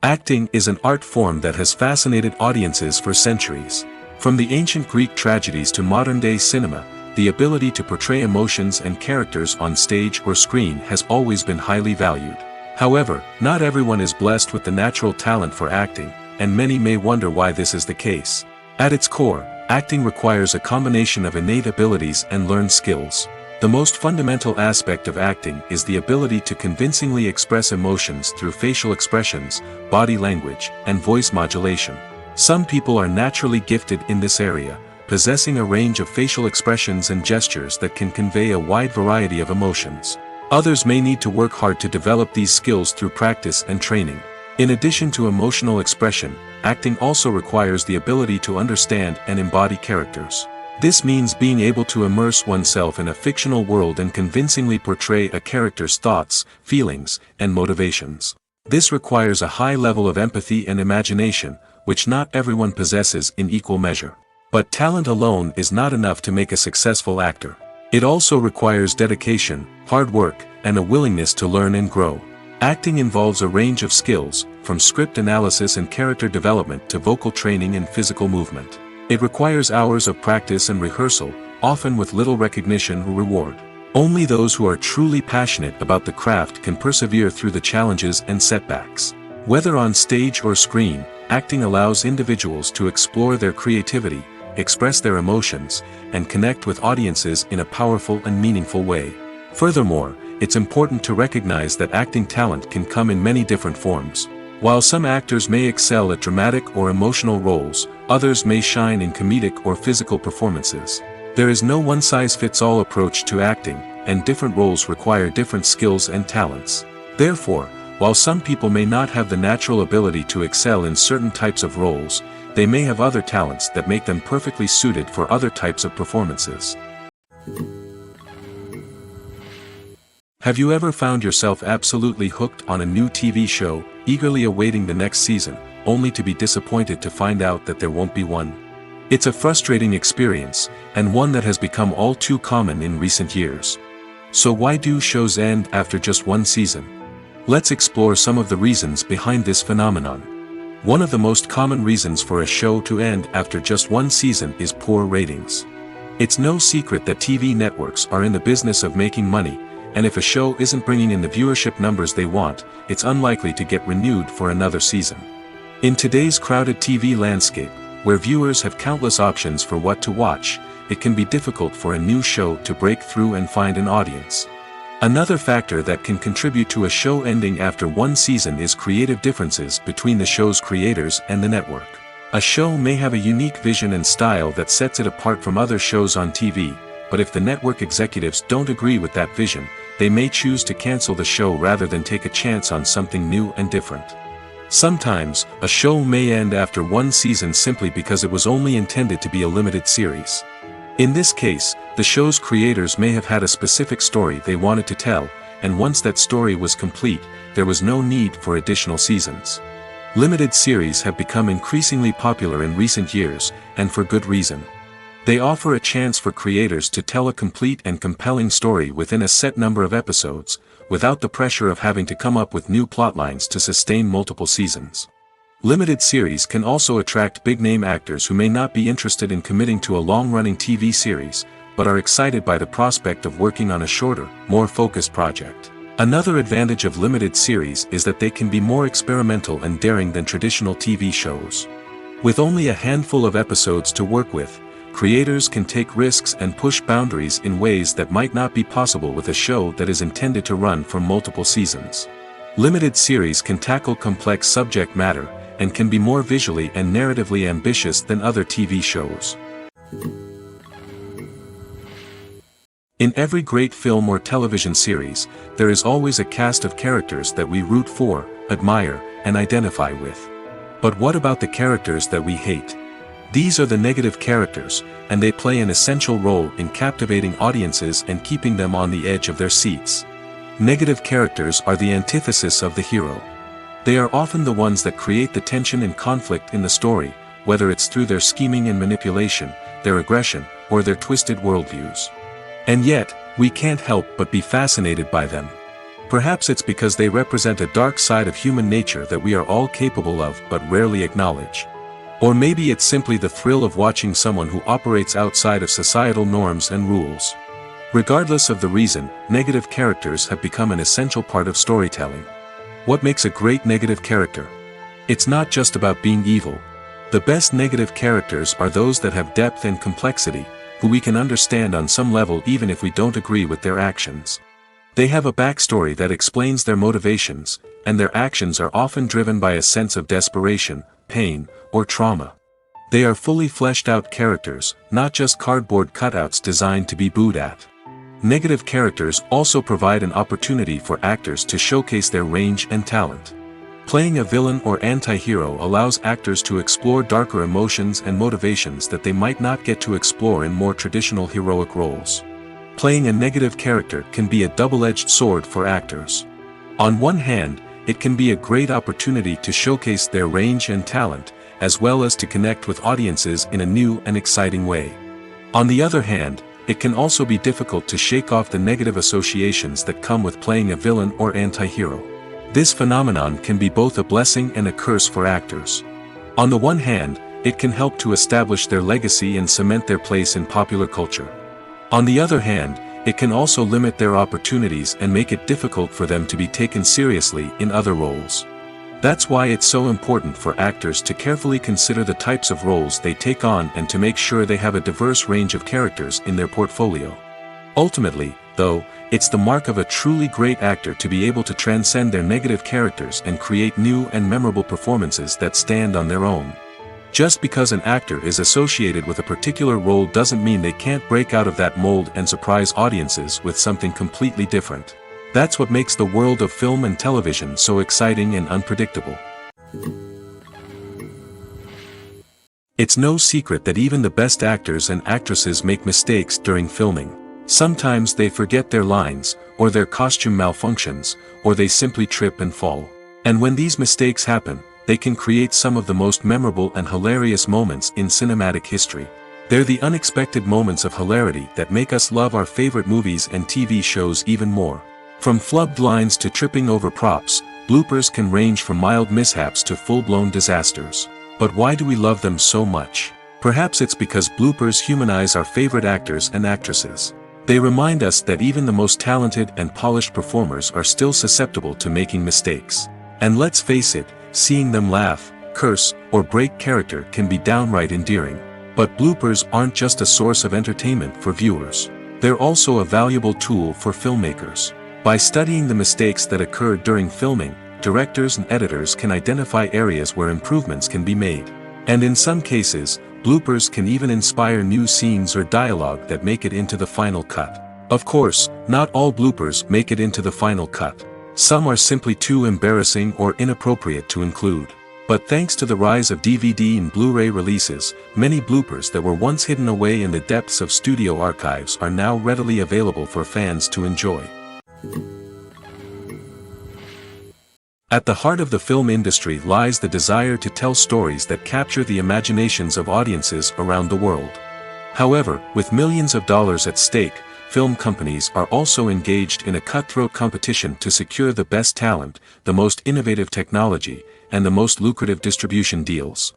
Acting is an art form that has fascinated audiences for centuries. From the ancient Greek tragedies to modern-day cinema, the ability to portray emotions and characters on stage or screen has always been highly valued. However, not everyone is blessed with the natural talent for acting, and many may wonder why this is the case. At its core, acting requires a combination of innate abilities and learned skills. The most fundamental aspect of acting is the ability to convincingly express emotions through facial expressions, body language, and voice modulation. Some people are naturally gifted in this area, possessing a range of facial expressions and gestures that can convey a wide variety of emotions. Others may need to work hard to develop these skills through practice and training. In addition to emotional expression, acting also requires the ability to understand and embody characters. This means being able to immerse oneself in a fictional world and convincingly portray a character's thoughts, feelings, and motivations. This requires a high level of empathy and imagination, which not everyone possesses in equal measure. But talent alone is not enough to make a successful actor. It also requires dedication, hard work, and a willingness to learn and grow. Acting involves a range of skills, from script analysis and character development to vocal training and physical movement. It requires hours of practice and rehearsal, often with little recognition or reward. Only those who are truly passionate about the craft can persevere through the challenges and setbacks. Whether on stage or screen, acting allows individuals to explore their creativity, express their emotions, and connect with audiences in a powerful and meaningful way. Furthermore, it's important to recognize that acting talent can come in many different forms. While some actors may excel at dramatic or emotional roles, others may shine in comedic or physical performances. There is no one-size-fits-all approach to acting, and different roles require different skills and talents. Therefore, while some people may not have the natural ability to excel in certain types of roles, they may have other talents that make them perfectly suited for other types of performances. Have you ever found yourself absolutely hooked on a new TV show, eagerly awaiting the next season, only to be disappointed to find out that there won't be one? It's a frustrating experience, and one that has become all too common in recent years. So why do shows end after just one season? Let's explore some of the reasons behind this phenomenon. One of the most common reasons for a show to end after just one season is poor ratings. It's no secret that TV networks are in the business of making money, and if a show isn't bringing in the viewership numbers they want, it's unlikely to get renewed for another season. In today's crowded TV landscape, where viewers have countless options for what to watch, it can be difficult for a new show to break through and find an audience. Another factor that can contribute to a show ending after one season is creative differences between the show's creators and the network. A show may have a unique vision and style that sets it apart from other shows on TV, but if the network executives don't agree with that vision, they may choose to cancel the show rather than take a chance on something new and different. Sometimes, a show may end after one season simply because it was only intended to be a limited series. In this case, the show's creators may have had a specific story they wanted to tell, and once that story was complete, there was no need for additional seasons. Limited series have become increasingly popular in recent years, and for good reason. They offer a chance for creators to tell a complete and compelling story within a set number of episodes, without the pressure of having to come up with new plotlines to sustain multiple seasons. Limited series can also attract big-name actors who may not be interested in committing to a long-running TV series, but are excited by the prospect of working on a shorter, more focused project. Another advantage of limited series is that they can be more experimental and daring than traditional TV shows. With only a handful of episodes to work with, creators can take risks and push boundaries in ways that might not be possible with a show that is intended to run for multiple seasons. Limited series can tackle complex subject matter, and can be more visually and narratively ambitious than other TV shows. In every great film or television series, there is always a cast of characters that we root for, admire, and identify with. But what about the characters that we hate? These are the negative characters, and they play an essential role in captivating audiences and keeping them on the edge of their seats. Negative characters are the antithesis of the hero. They are often the ones that create the tension and conflict in the story, whether it's through their scheming and manipulation, their aggression, or their twisted worldviews. And yet, we can't help but be fascinated by them. Perhaps it's because they represent a dark side of human nature that we are all capable of but rarely acknowledge. Or maybe it's simply the thrill of watching someone who operates outside of societal norms and rules. Regardless of the reason, negative characters have become an essential part of storytelling. What makes a great negative character? It's not just about being evil. The best negative characters are those that have depth and complexity, who we can understand on some level even if we don't agree with their actions. They have a backstory that explains their motivations, and their actions are often driven by a sense of desperation, pain, or trauma. They are fully fleshed out characters, not just cardboard cutouts designed to be booed at. Negative characters also provide an opportunity for actors to showcase their range and talent. Playing a villain or anti-hero allows actors to explore darker emotions and motivations that they might not get to explore in more traditional heroic roles. Playing a negative character can be a double-edged sword for actors. On one hand, it can be a great opportunity to showcase their range and talent, as well as to connect with audiences in a new and exciting way. On the other hand, it can also be difficult to shake off the negative associations that come with playing a villain or anti-hero. This phenomenon can be both a blessing and a curse for actors. On the one hand, it can help to establish their legacy and cement their place in popular culture. On the other hand, it can also limit their opportunities and make it difficult for them to be taken seriously in other roles. That's why it's so important for actors to carefully consider the types of roles they take on and to make sure they have a diverse range of characters in their portfolio. Ultimately, though, it's the mark of a truly great actor to be able to transcend their negative characters and create new and memorable performances that stand on their own. Just because an actor is associated with a particular role doesn't mean they can't break out of that mold and surprise audiences with something completely different. That's what makes the world of film and television so exciting and unpredictable. It's no secret that even the best actors and actresses make mistakes during filming. Sometimes they forget their lines, or their costume malfunctions, or they simply trip and fall. And when these mistakes happen, they can create some of the most memorable and hilarious moments in cinematic history. They're the unexpected moments of hilarity that make us love our favorite movies and TV shows even more. From flubbed lines to tripping over props, bloopers can range from mild mishaps to full-blown disasters. But why do we love them so much? Perhaps it's because bloopers humanize our favorite actors and actresses. They remind us that even the most talented and polished performers are still susceptible to making mistakes. And let's face it, seeing them laugh, curse, or break character can be downright endearing. But bloopers aren't just a source of entertainment for viewers. They're also a valuable tool for filmmakers. By studying the mistakes that occurred during filming, directors and editors can identify areas where improvements can be made. And in some cases, bloopers can even inspire new scenes or dialogue that make it into the final cut. Of course, not all bloopers make it into the final cut. Some are simply too embarrassing or inappropriate to include. But thanks to the rise of DVD and Blu-ray releases, many bloopers that were once hidden away in the depths of studio archives are now readily available for fans to enjoy. At the heart of the film industry lies the desire to tell stories that capture the imaginations of audiences around the world. However, with millions of dollars at stake, film companies are also engaged in a cutthroat competition to secure the best talent, the most innovative technology, and the most lucrative distribution deals.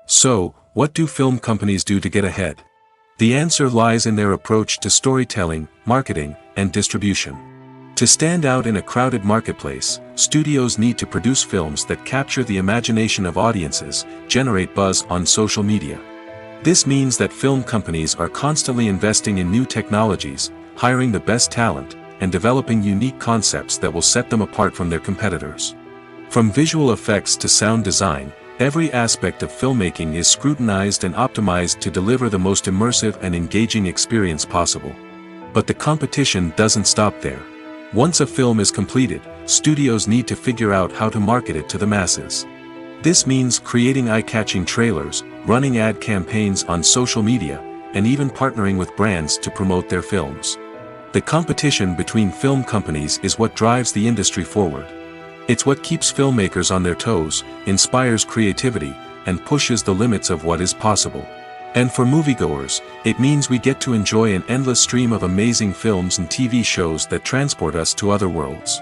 So, what do film companies do to get ahead? The answer lies in their approach to storytelling, marketing, and distribution. To stand out in a crowded marketplace, studios need to produce films that capture the imagination of audiences, generate buzz on social media. This means that film companies are constantly investing in new technologies, hiring the best talent, and developing unique concepts that will set them apart from their competitors. From visual effects to sound design, every aspect of filmmaking is scrutinized and optimized to deliver the most immersive and engaging experience possible. But the competition doesn't stop there. Once a film is completed, studios need to figure out how to market it to the masses. This means creating eye-catching trailers, running ad campaigns on social media, and even partnering with brands to promote their films. The competition between film companies is what drives the industry forward. It's what keeps filmmakers on their toes, inspires creativity, and pushes the limits of what is possible. And for moviegoers, it means we get to enjoy an endless stream of amazing films and TV shows that transport us to other worlds.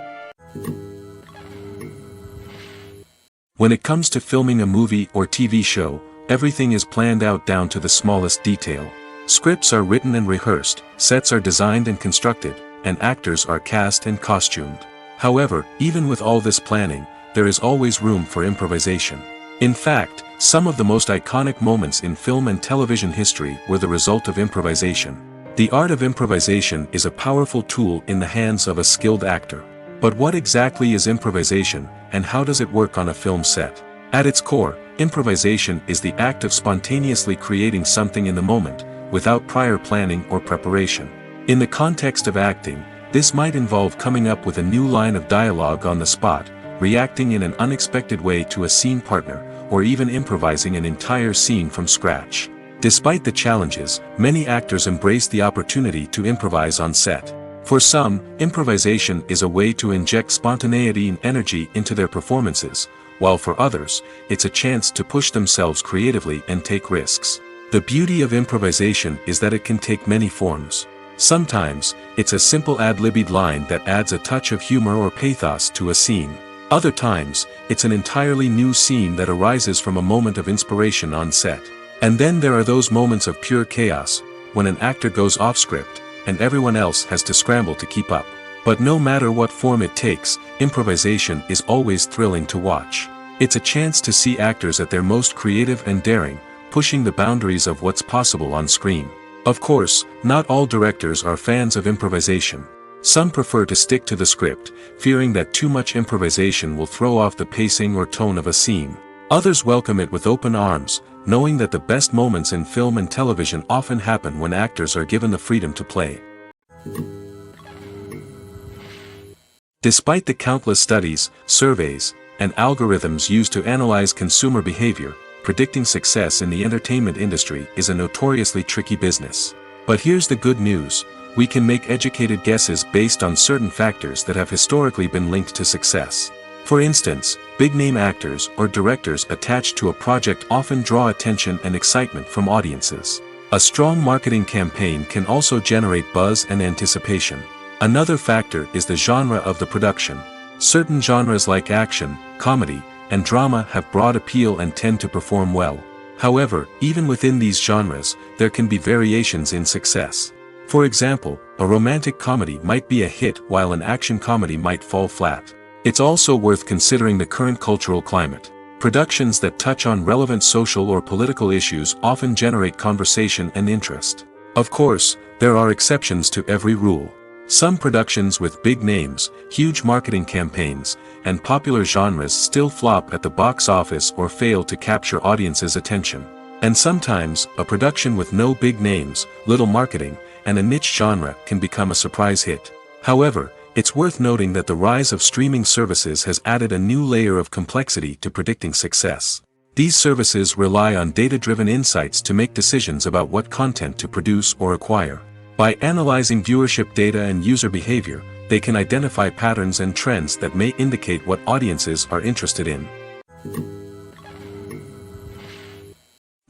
When it comes to filming a movie or TV show, everything is planned out down to the smallest detail. Scripts are written and rehearsed, sets are designed and constructed, and actors are cast and costumed. However, even with all this planning, there is always room for improvisation. In fact, some of the most iconic moments in film and television history were the result of improvisation. The art of improvisation is a powerful tool in the hands of a skilled actor. But what exactly is improvisation, and how does it work on a film set? At its core, improvisation is the act of spontaneously creating something in the moment, without prior planning or preparation. In the context of acting, this might involve coming up with a new line of dialogue on the spot, reacting in an unexpected way to a scene partner, or even improvising an entire scene from scratch. Despite the challenges, many actors embrace the opportunity to improvise on set. For some, improvisation is a way to inject spontaneity and energy into their performances, while for others, it's a chance to push themselves creatively and take risks. The beauty of improvisation is that it can take many forms. Sometimes, it's a simple ad-libbed line that adds a touch of humor or pathos to a scene. Other times, it's an entirely new scene that arises from a moment of inspiration on set. And then there are those moments of pure chaos, when an actor goes off script, and everyone else has to scramble to keep up. But no matter what form it takes, improvisation is always thrilling to watch. It's a chance to see actors at their most creative and daring, pushing the boundaries of what's possible on screen. Of course, not all directors are fans of improvisation. Some prefer to stick to the script, fearing that too much improvisation will throw off the pacing or tone of a scene. Others welcome it with open arms, knowing that the best moments in film and television often happen when actors are given the freedom to play. Despite the countless studies, surveys, and algorithms used to analyze consumer behavior, predicting success in the entertainment industry is a notoriously tricky business. But here's the good news: we can make educated guesses based on certain factors that have historically been linked to success. For instance, big-name actors or directors attached to a project often draw attention and excitement from audiences. A strong marketing campaign can also generate buzz and anticipation. Another factor is the genre of the production. Certain genres like action, comedy, and drama have broad appeal and tend to perform well. However, even within these genres, there can be variations in success. For example, a romantic comedy might be a hit while an action comedy might fall flat. It's also worth considering the current cultural climate. Productions that touch on relevant social or political issues often generate conversation and interest. Of course, there are exceptions to every rule. Some productions with big names, huge marketing campaigns, and popular genres still flop at the box office or fail to capture audiences' attention. And sometimes, a production with no big names, little marketing, and a niche genre can become a surprise hit. However, it's worth noting that the rise of streaming services has added a new layer of complexity to predicting success. These services rely on data-driven insights to make decisions about what content to produce or acquire. By analyzing viewership data and user behavior, they can identify patterns and trends that may indicate what audiences are interested in.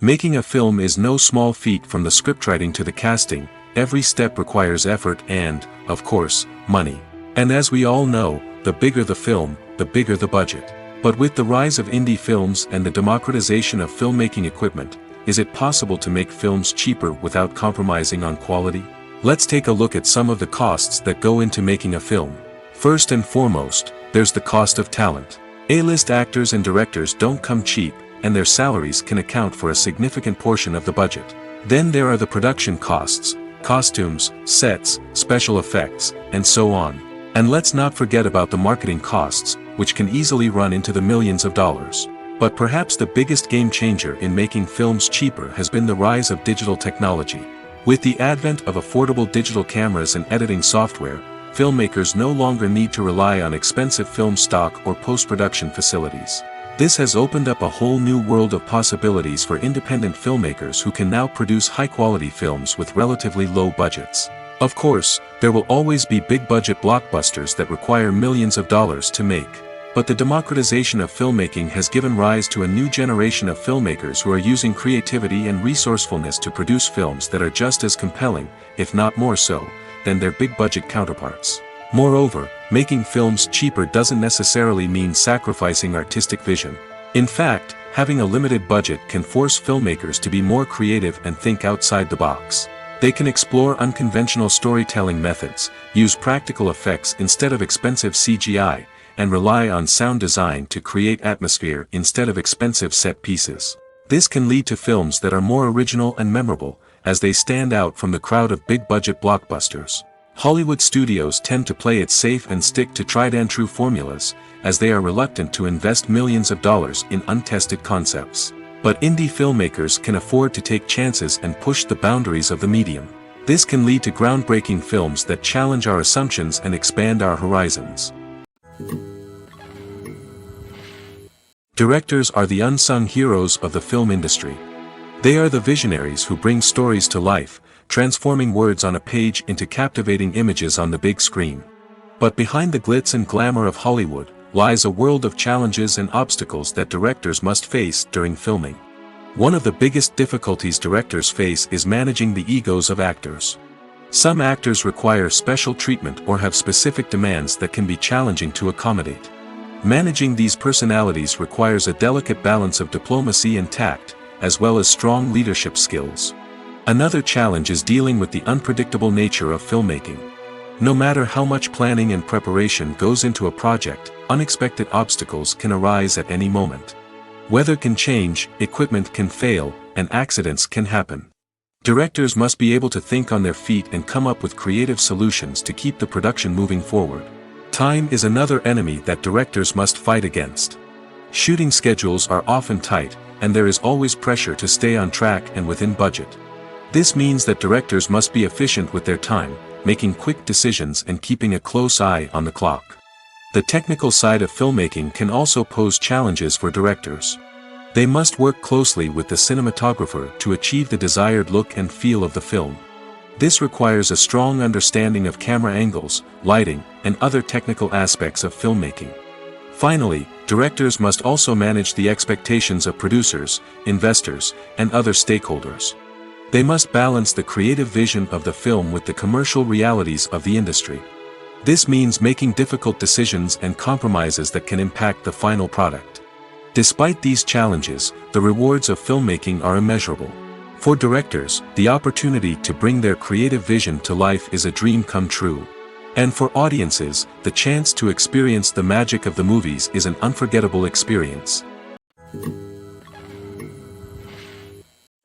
Making a film is no small feat. From the scriptwriting to the casting, every step requires effort and, of course, money. And as we all know, the bigger the film, the bigger the budget. But with the rise of indie films and the democratization of filmmaking equipment, is it possible to make films cheaper without compromising on quality? Let's take a look at some of the costs that go into making a film. First and foremost, there's the cost of talent. A-list actors and directors don't come cheap, and their salaries can account for a significant portion of the budget. Then there are the production costs, costumes, sets, special effects, and so on. And let's not forget about the marketing costs, which can easily run into the millions of dollars. But perhaps the biggest game changer in making films cheaper has been the rise of digital technology. With the advent of affordable digital cameras and editing software, filmmakers no longer need to rely on expensive film stock or post-production facilities. This has opened up a whole new world of possibilities for independent filmmakers who can now produce high-quality films with relatively low budgets. Of course, there will always be big-budget blockbusters that require millions of dollars to make. But the democratization of filmmaking has given rise to a new generation of filmmakers who are using creativity and resourcefulness to produce films that are just as compelling, if not more so, than their big-budget counterparts. Moreover, making films cheaper doesn't necessarily mean sacrificing artistic vision. In fact, having a limited budget can force filmmakers to be more creative and think outside the box. They can explore unconventional storytelling methods, use practical effects instead of expensive CGI, and rely on sound design to create atmosphere instead of expensive set pieces. This can lead to films that are more original and memorable, as they stand out from the crowd of big-budget blockbusters. Hollywood studios tend to play it safe and stick to tried-and-true formulas, as they are reluctant to invest millions of dollars in untested concepts. But indie filmmakers can afford to take chances and push the boundaries of the medium. This can lead to groundbreaking films that challenge our assumptions and expand our horizons. Directors are the unsung heroes of the film industry. They are the visionaries who bring stories to life, transforming words on a page into captivating images on the big screen. But behind the glitz and glamour of Hollywood lies a world of challenges and obstacles that directors must face during filming. One of the biggest difficulties directors face is managing the egos of actors. Some actors require special treatment or have specific demands that can be challenging to accommodate. Managing these personalities requires a delicate balance of diplomacy and tact, as well as strong leadership skills. Another challenge is dealing with the unpredictable nature of filmmaking. No matter how much planning and preparation goes into a project, unexpected obstacles can arise at any moment. Weather can change, equipment can fail, and accidents can happen. Directors must be able to think on their feet and come up with creative solutions to keep the production moving forward. Time is another enemy that directors must fight against. Shooting schedules are often tight, and there is always pressure to stay on track and within budget. This means that directors must be efficient with their time, making quick decisions and keeping a close eye on the clock. The technical side of filmmaking can also pose challenges for directors. They must work closely with the cinematographer to achieve the desired look and feel of the film. This requires a strong understanding of camera angles, lighting, and other technical aspects of filmmaking. Finally, directors must also manage the expectations of producers, investors, and other stakeholders. They must balance the creative vision of the film with the commercial realities of the industry. This means making difficult decisions and compromises that can impact the final product. Despite these challenges, the rewards of filmmaking are immeasurable. For directors, the opportunity to bring their creative vision to life is a dream come true. And for audiences, the chance to experience the magic of the movies is an unforgettable experience.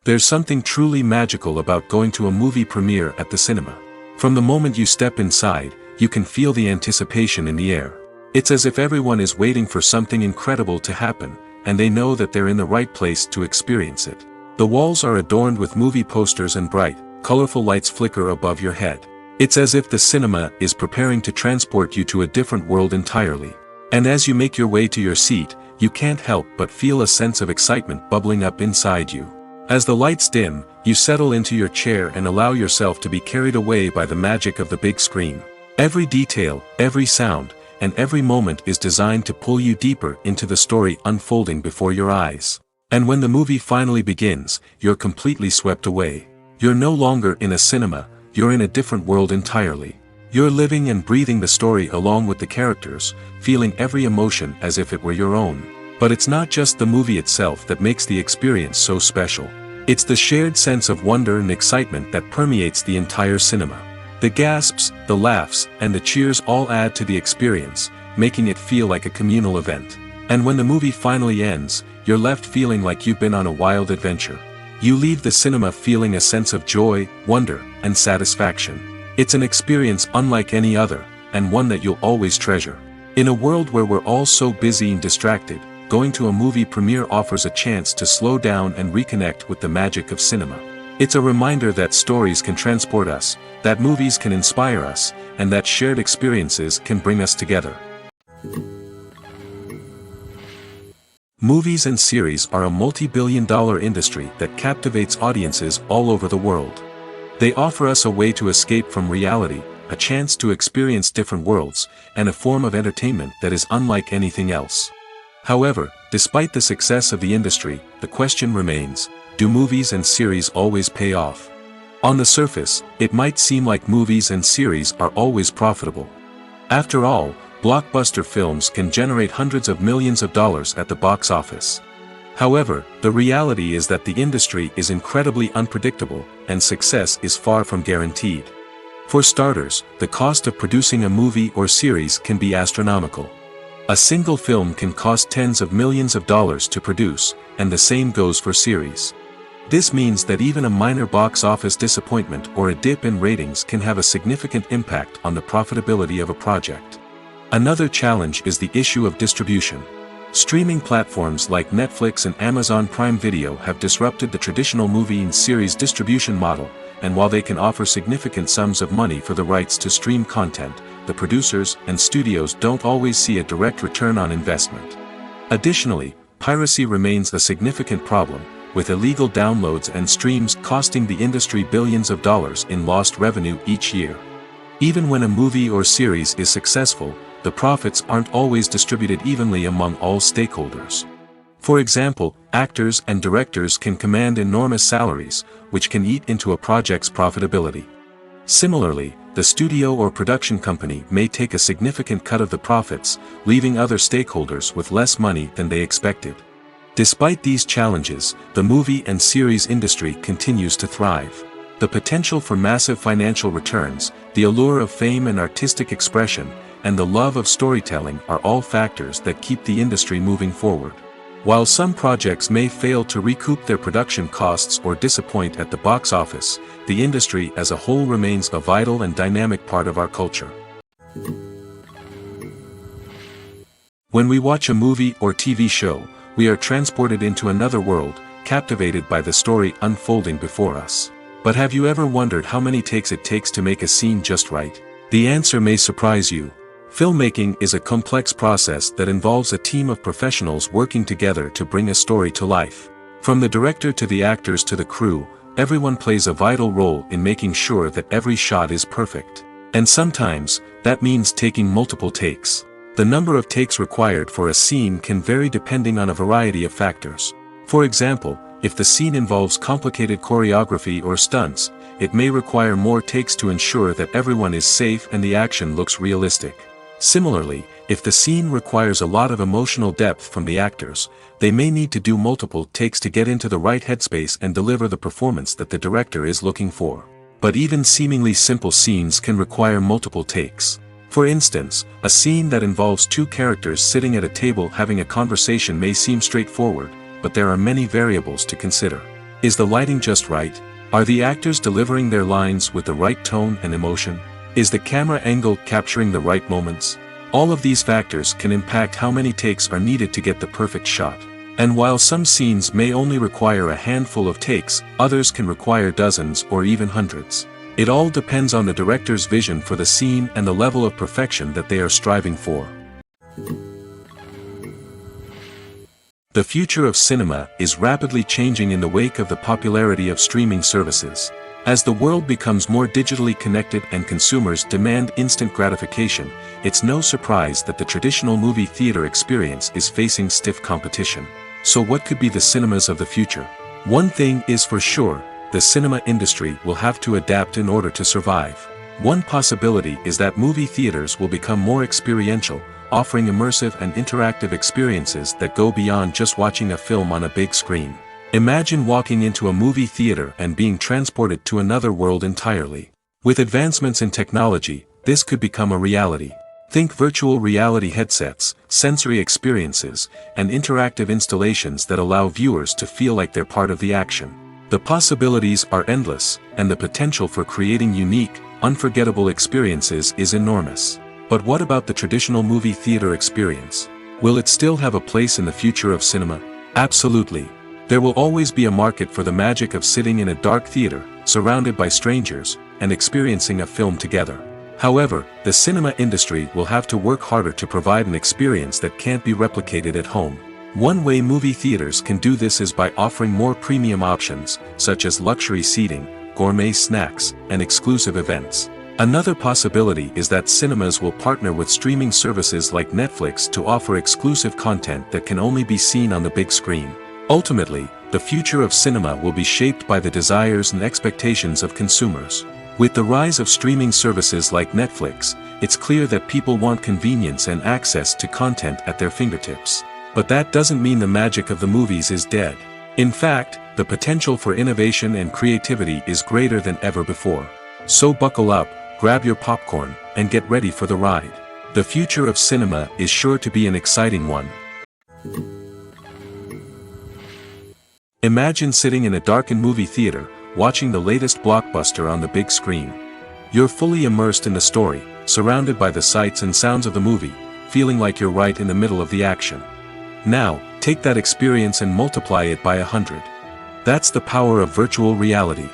There's something truly magical about going to a movie premiere at the cinema. From the moment you step inside, you can feel the anticipation in the air. It's as if everyone is waiting for something incredible to happen, and they know that they're in the right place to experience it. The walls are adorned with movie posters and bright, colorful lights flicker above your head. It's as if the cinema is preparing to transport you to a different world entirely. And as you make your way to your seat, you can't help but feel a sense of excitement bubbling up inside you. As the lights dim, you settle into your chair and allow yourself to be carried away by the magic of the big screen. Every detail, every sound, and every moment is designed to pull you deeper into the story unfolding before your eyes. And when the movie finally begins, you're completely swept away. You're no longer in a cinema, you're in a different world entirely. You're living and breathing the story along with the characters, feeling every emotion as if it were your own. But it's not just the movie itself that makes the experience so special. It's the shared sense of wonder and excitement that permeates the entire cinema. The gasps, the laughs, and the cheers all add to the experience, making it feel like a communal event. And when the movie finally ends, you're left feeling like you've been on a wild adventure. You leave the cinema feeling a sense of joy, wonder, and satisfaction. It's an experience unlike any other, and one that you'll always treasure. In a world where we're all so busy and distracted, going to a movie premiere offers a chance to slow down and reconnect with the magic of cinema. It's a reminder that stories can transport us, that movies can inspire us, and that shared experiences can bring us together. Movies and series are a multi-billion-dollar industry that captivates audiences all over the world. They offer us a way to escape from reality, a chance to experience different worlds, and a form of entertainment that is unlike anything else. However, despite the success of the industry, the question remains, do movies and series always pay off? On the surface, it might seem like movies and series are always profitable. After all, blockbuster films can generate hundreds of millions of dollars at the box office. However, the reality is that the industry is incredibly unpredictable, and success is far from guaranteed. For starters, the cost of producing a movie or series can be astronomical. A single film can cost tens of millions of dollars to produce, and the same goes for series. This means that even a minor box office disappointment or a dip in ratings can have a significant impact on the profitability of a project. Another challenge is the issue of distribution. Streaming platforms like Netflix and Amazon Prime Video have disrupted the traditional movie and series distribution model, and while they can offer significant sums of money for the rights to stream content, the producers and studios don't always see a direct return on investment. Additionally, piracy remains a significant problem, with illegal downloads and streams costing the industry billions of dollars in lost revenue each year. Even when a movie or series is successful, the profits aren't always distributed evenly among all stakeholders. For example, actors and directors can command enormous salaries, which can eat into a project's profitability. Similarly, the studio or production company may take a significant cut of the profits, leaving other stakeholders with less money than they expected. Despite these challenges, the movie and series industry continues to thrive. The potential for massive financial returns, the allure of fame and artistic expression, and the love of storytelling are all factors that keep the industry moving forward. While some projects may fail to recoup their production costs or disappoint at the box office, the industry as a whole remains a vital and dynamic part of our culture. When we watch a movie or TV show, we are transported into another world, captivated by the story unfolding before us. But have you ever wondered how many takes it takes to make a scene just right? The answer may surprise you. Filmmaking is a complex process that involves a team of professionals working together to bring a story to life. From the director to the actors to the crew, everyone plays a vital role in making sure that every shot is perfect. And sometimes, that means taking multiple takes. The number of takes required for a scene can vary depending on a variety of factors. For example, if the scene involves complicated choreography or stunts, it may require more takes to ensure that everyone is safe and the action looks realistic. Similarly, if the scene requires a lot of emotional depth from the actors, they may need to do multiple takes to get into the right headspace and deliver the performance that the director is looking for. But even seemingly simple scenes can require multiple takes. For instance, a scene that involves two characters sitting at a table having a conversation may seem straightforward, but there are many variables to consider. Is the lighting just right? Are the actors delivering their lines with the right tone and emotion? Is the camera angle capturing the right moments? All of these factors can impact how many takes are needed to get the perfect shot. And while some scenes may only require a handful of takes, others can require dozens or even hundreds. It all depends on the director's vision for the scene and the level of perfection that they are striving for. The future of cinema is rapidly changing in the wake of the popularity of streaming services. As the world becomes more digitally connected and consumers demand instant gratification, it's no surprise that the traditional movie theater experience is facing stiff competition. So what could be the cinemas of the future? One thing is for sure, the cinema industry will have to adapt in order to survive. One possibility is that movie theaters will become more experiential, offering immersive and interactive experiences that go beyond just watching a film on a big screen. Imagine walking into a movie theater and being transported to another world entirely. With advancements in technology, this could become a reality. Think virtual reality headsets, sensory experiences, and interactive installations that allow viewers to feel like they're part of the action. The possibilities are endless, and the potential for creating unique, unforgettable experiences is enormous. But what about the traditional movie theater experience? Will it still have a place in the future of cinema? Absolutely. There will always be a market for the magic of sitting in a dark theater, surrounded by strangers, and experiencing a film together. However, the cinema industry will have to work harder to provide an experience that can't be replicated at home. One way movie theaters can do this is by offering more premium options, such as luxury seating, gourmet snacks, and exclusive events. Another possibility is that cinemas will partner with streaming services like Netflix to offer exclusive content that can only be seen on the big screen. Ultimately, the future of cinema will be shaped by the desires and expectations of consumers. With the rise of streaming services like Netflix, it's clear that people want convenience and access to content at their fingertips. But that doesn't mean the magic of the movies is dead. In fact, the potential for innovation and creativity is greater than ever before. So buckle up, grab your popcorn, and get ready for the ride. The future of cinema is sure to be an exciting one. Imagine sitting in a darkened movie theater, watching the latest blockbuster on the big screen. You're fully immersed in the story, surrounded by the sights and sounds of the movie, feeling like you're right in the middle of the action. Now, take that experience and multiply it by 100. That's the power of virtual reality.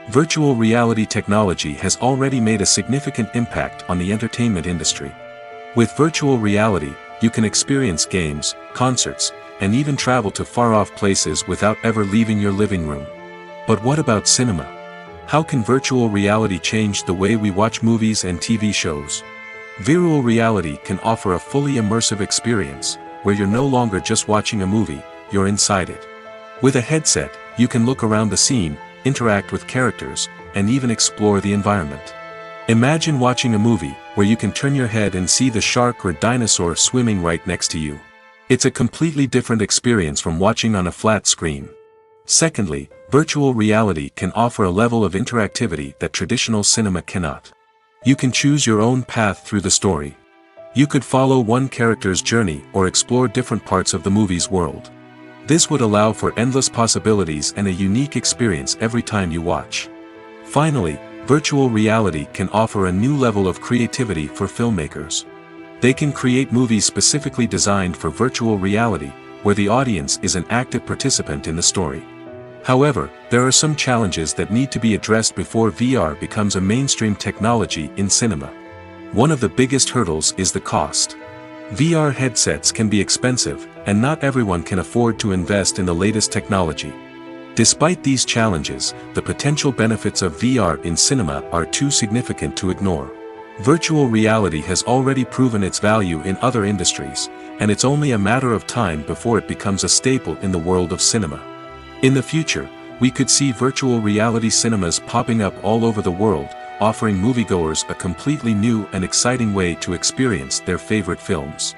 Virtual reality technology has already made a significant impact on the entertainment industry. With virtual reality, you can experience games, concerts, and even travel to far-off places without ever leaving your living room. But what about cinema? How can virtual reality change the way we watch movies and TV shows? Virtual reality can offer a fully immersive experience, where you're no longer just watching a movie, you're inside it. With a headset, you can look around the scene, interact with characters, and even explore the environment. Imagine watching a movie, where you can turn your head and see the shark or dinosaur swimming right next to you. It's a completely different experience from watching on a flat screen. Secondly, virtual reality can offer a level of interactivity that traditional cinema cannot. You can choose your own path through the story. You could follow one character's journey or explore different parts of the movie's world. This would allow for endless possibilities and a unique experience every time you watch. Finally, virtual reality can offer a new level of creativity for filmmakers. They can create movies specifically designed for virtual reality, where the audience is an active participant in the story. However, there are some challenges that need to be addressed before VR becomes a mainstream technology in cinema. One of the biggest hurdles is the cost. VR headsets can be expensive, and not everyone can afford to invest in the latest technology. Despite these challenges, the potential benefits of VR in cinema are too significant to ignore. Virtual reality has already proven its value in other industries, and it's only a matter of time before it becomes a staple in the world of cinema. In the future, we could see virtual reality cinemas popping up all over the world, offering moviegoers a completely new and exciting way to experience their favorite films.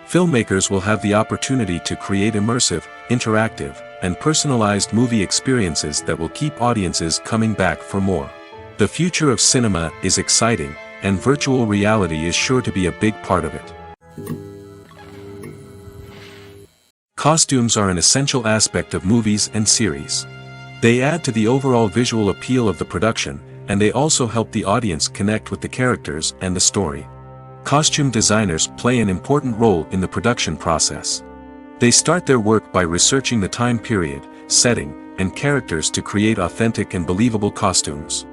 Filmmakers will have the opportunity to create immersive, interactive, and personalized movie experiences that will keep audiences coming back for more. The future of cinema is exciting, and virtual reality is sure to be a big part of it. Costumes are an essential aspect of movies and series. They add to the overall visual appeal of the production, and they also help the audience connect with the characters and the story. Costume designers play an important role in the production process. They start their work by researching the time period, setting, and characters to create authentic and believable costumes.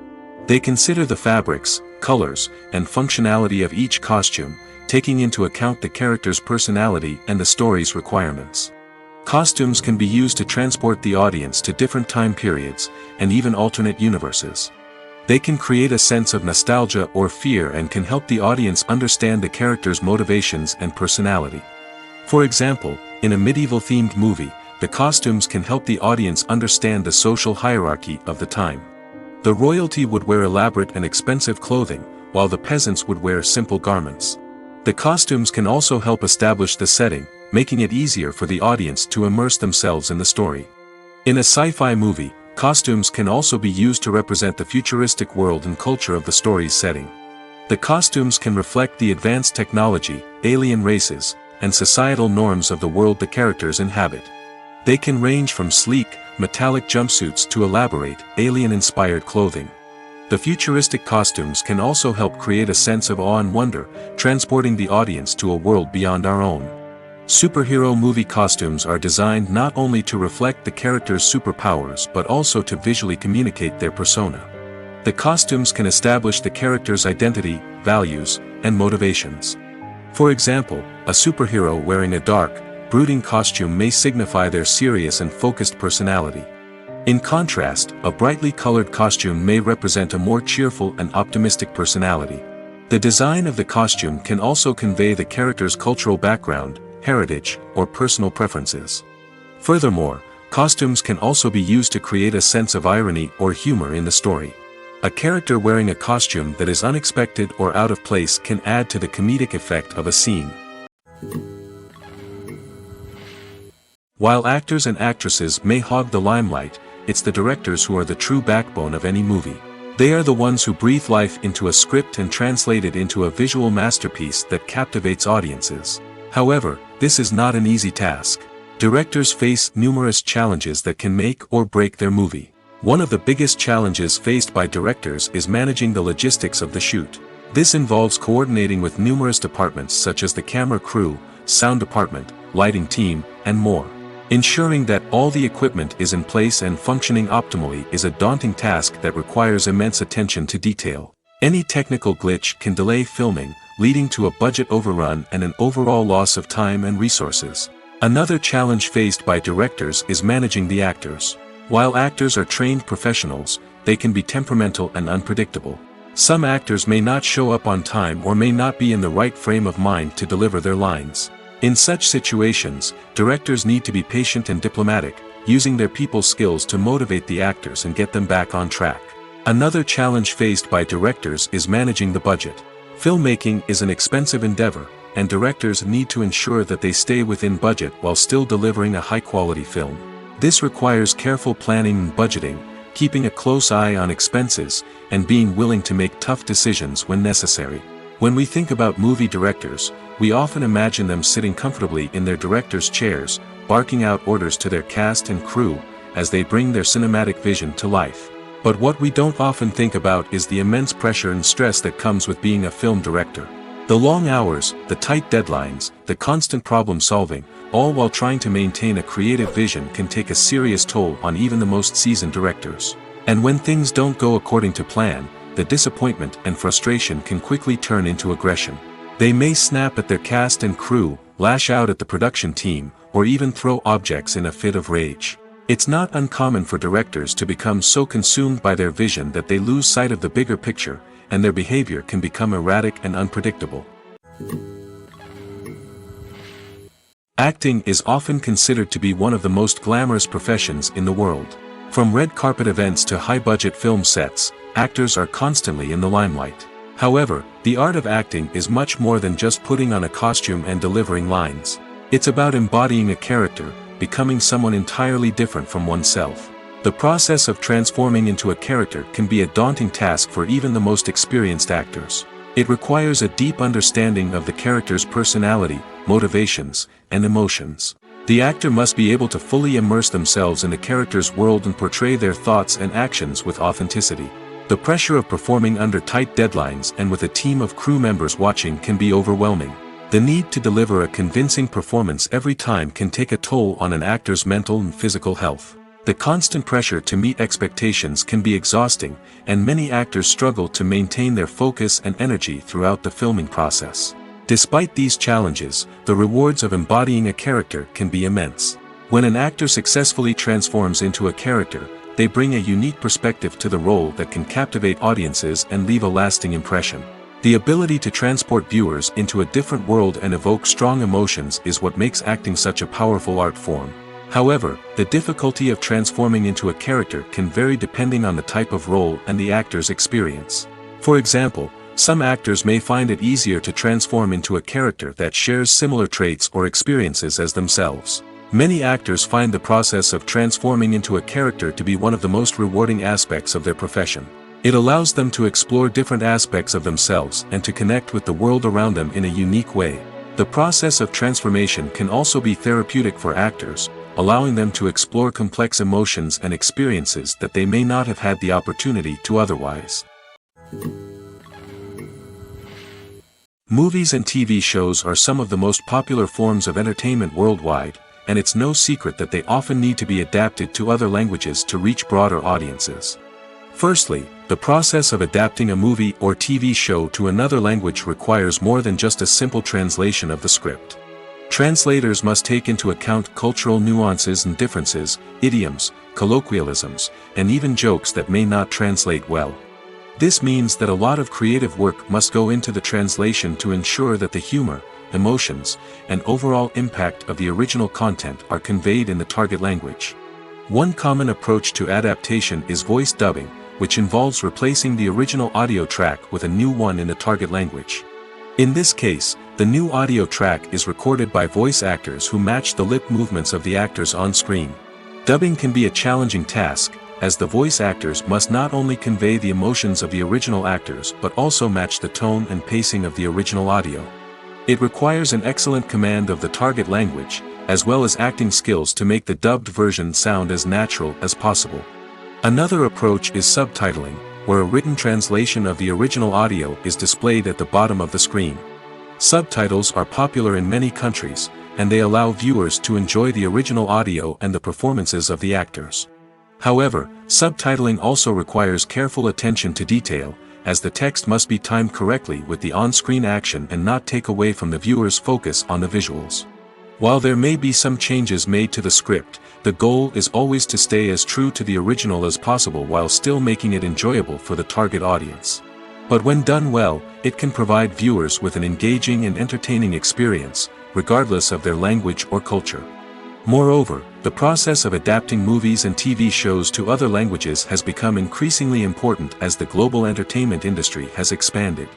They consider the fabrics, colors, and functionality of each costume, taking into account the character's personality and the story's requirements. Costumes can be used to transport the audience to different time periods, and even alternate universes. They can create a sense of nostalgia or fear and can help the audience understand the character's motivations and personality. For example, in a medieval-themed movie, the costumes can help the audience understand the social hierarchy of the time. The royalty would wear elaborate and expensive clothing, while the peasants would wear simple garments. The costumes can also help establish the setting, making it easier for the audience to immerse themselves in the story. In a sci-fi movie, costumes can also be used to represent the futuristic world and culture of the story's setting. The costumes can reflect the advanced technology, alien races, and societal norms of the world the characters inhabit. They can range from sleek, metallic jumpsuits to elaborate, alien-inspired clothing. The futuristic costumes can also help create a sense of awe and wonder, transporting the audience to a world beyond our own. Superhero movie costumes are designed not only to reflect the character's superpowers but also to visually communicate their persona. The costumes can establish the character's identity, values, and motivations. For example, a superhero wearing a dark, brooding costume may signify their serious and focused personality. In contrast, a brightly colored costume may represent a more cheerful and optimistic personality. The design of the costume can also convey the character's cultural background, heritage, or personal preferences. Furthermore, costumes can also be used to create a sense of irony or humor in the story. A character wearing a costume that is unexpected or out of place can add to the comedic effect of a scene. While actors and actresses may hog the limelight, it's the directors who are the true backbone of any movie. They are the ones who breathe life into a script and translate it into a visual masterpiece that captivates audiences. However, this is not an easy task. Directors face numerous challenges that can make or break their movie. One of the biggest challenges faced by directors is managing the logistics of the shoot. This involves coordinating with numerous departments such as the camera crew, sound department, lighting team, and more. Ensuring that all the equipment is in place and functioning optimally is a daunting task that requires immense attention to detail. Any technical glitch can delay filming, leading to a budget overrun and an overall loss of time and resources. Another challenge faced by directors is managing the actors. While actors are trained professionals, they can be temperamental and unpredictable. Some actors may not show up on time or may not be in the right frame of mind to deliver their lines. In such situations, directors need to be patient and diplomatic, using their people skills to motivate the actors and get them back on track. Another challenge faced by directors is managing the budget. Filmmaking is an expensive endeavor, and directors need to ensure that they stay within budget while still delivering a high-quality film. This requires careful planning and budgeting, keeping a close eye on expenses, and being willing to make tough decisions when necessary. When we think about movie directors, we often imagine them sitting comfortably in their director's chairs, barking out orders to their cast and crew, as they bring their cinematic vision to life. But what we don't often think about is the immense pressure and stress that comes with being a film director. The long hours, the tight deadlines, the constant problem solving, all while trying to maintain a creative vision can take a serious toll on even the most seasoned directors. And when things don't go according to plan, the disappointment and frustration can quickly turn into aggression. They may snap at their cast and crew, lash out at the production team, or even throw objects in a fit of rage. It's not uncommon for directors to become so consumed by their vision that they lose sight of the bigger picture, and their behavior can become erratic and unpredictable. Acting is often considered to be one of the most glamorous professions in the world. From red carpet events to high-budget film sets, actors are constantly in the limelight. However, the art of acting is much more than just putting on a costume and delivering lines. It's about embodying a character, becoming someone entirely different from oneself. The process of transforming into a character can be a daunting task for even the most experienced actors. It requires a deep understanding of the character's personality, motivations, and emotions. The actor must be able to fully immerse themselves in the character's world and portray their thoughts and actions with authenticity. The pressure of performing under tight deadlines and with a team of crew members watching can be overwhelming. The need to deliver a convincing performance every time can take a toll on an actor's mental and physical health. The constant pressure to meet expectations can be exhausting, and many actors struggle to maintain their focus and energy throughout the filming process. Despite these challenges, the rewards of embodying a character can be immense. When an actor successfully transforms into a character, they bring a unique perspective to the role that can captivate audiences and leave a lasting impression. The ability to transport viewers into a different world and evoke strong emotions is what makes acting such a powerful art form. However, the difficulty of transforming into a character can vary depending on the type of role and the actor's experience. For example, some actors may find it easier to transform into a character that shares similar traits or experiences as themselves. Many actors find the process of transforming into a character to be one of the most rewarding aspects of their profession. It allows them to explore different aspects of themselves and to connect with the world around them in a unique way. The process of transformation can also be therapeutic for actors, allowing them to explore complex emotions and experiences that they may not have had the opportunity to otherwise. Movies and TV shows are some of the most popular forms of entertainment worldwide, and it's no secret that they often need to be adapted to other languages to reach broader audiences. Firstly, the process of adapting a movie or TV show to another language requires more than just a simple translation of the script. Translators must take into account cultural nuances and differences, idioms, colloquialisms, and even jokes that may not translate well. This means that a lot of creative work must go into the translation to ensure that the humor, emotions, and overall impact of the original content are conveyed in the target language. One common approach to adaptation is voice dubbing, which involves replacing the original audio track with a new one in the target language. In this case, the new audio track is recorded by voice actors who match the lip movements of the actors on screen. Dubbing can be a challenging task, as the voice actors must not only convey the emotions of the original actors but also match the tone and pacing of the original audio. It requires an excellent command of the target language, as well as acting skills to make the dubbed version sound as natural as possible. Another approach is subtitling, where a written translation of the original audio is displayed at the bottom of the screen. Subtitles are popular in many countries, and they allow viewers to enjoy the original audio and the performances of the actors. However, subtitling also requires careful attention to detail, as the text must be timed correctly with the on-screen action and not take away from the viewer's focus on the visuals. While there may be some changes made to the script, the goal is always to stay as true to the original as possible while still making it enjoyable for the target audience. But when done well, it can provide viewers with an engaging and entertaining experience, regardless of their language or culture. Moreover, the process of adapting movies and TV shows to other languages has become increasingly important as the global entertainment industry has expanded.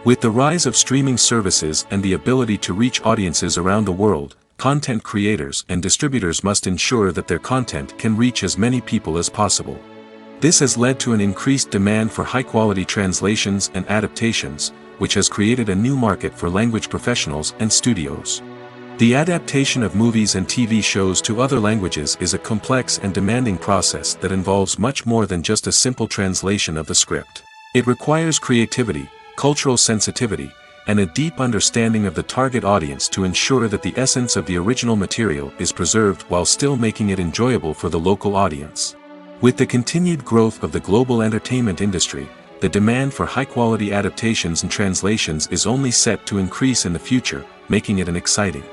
With the rise of streaming services and the ability to reach audiences around the world, content creators and distributors must ensure that their content can reach as many people as possible. This has led to an increased demand for high-quality translations and adaptations, which has created a new market for language professionals and studios. The adaptation of movies and TV shows to other languages is a complex and demanding process that involves much more than just a simple translation of the script. It requires creativity, cultural sensitivity, and a deep understanding of the target audience to ensure that the essence of the original material is preserved while still making it enjoyable for the local audience. With the continued growth of the global entertainment industry, the demand for high-quality adaptations and translations is only set to increase in the future, making it an exciting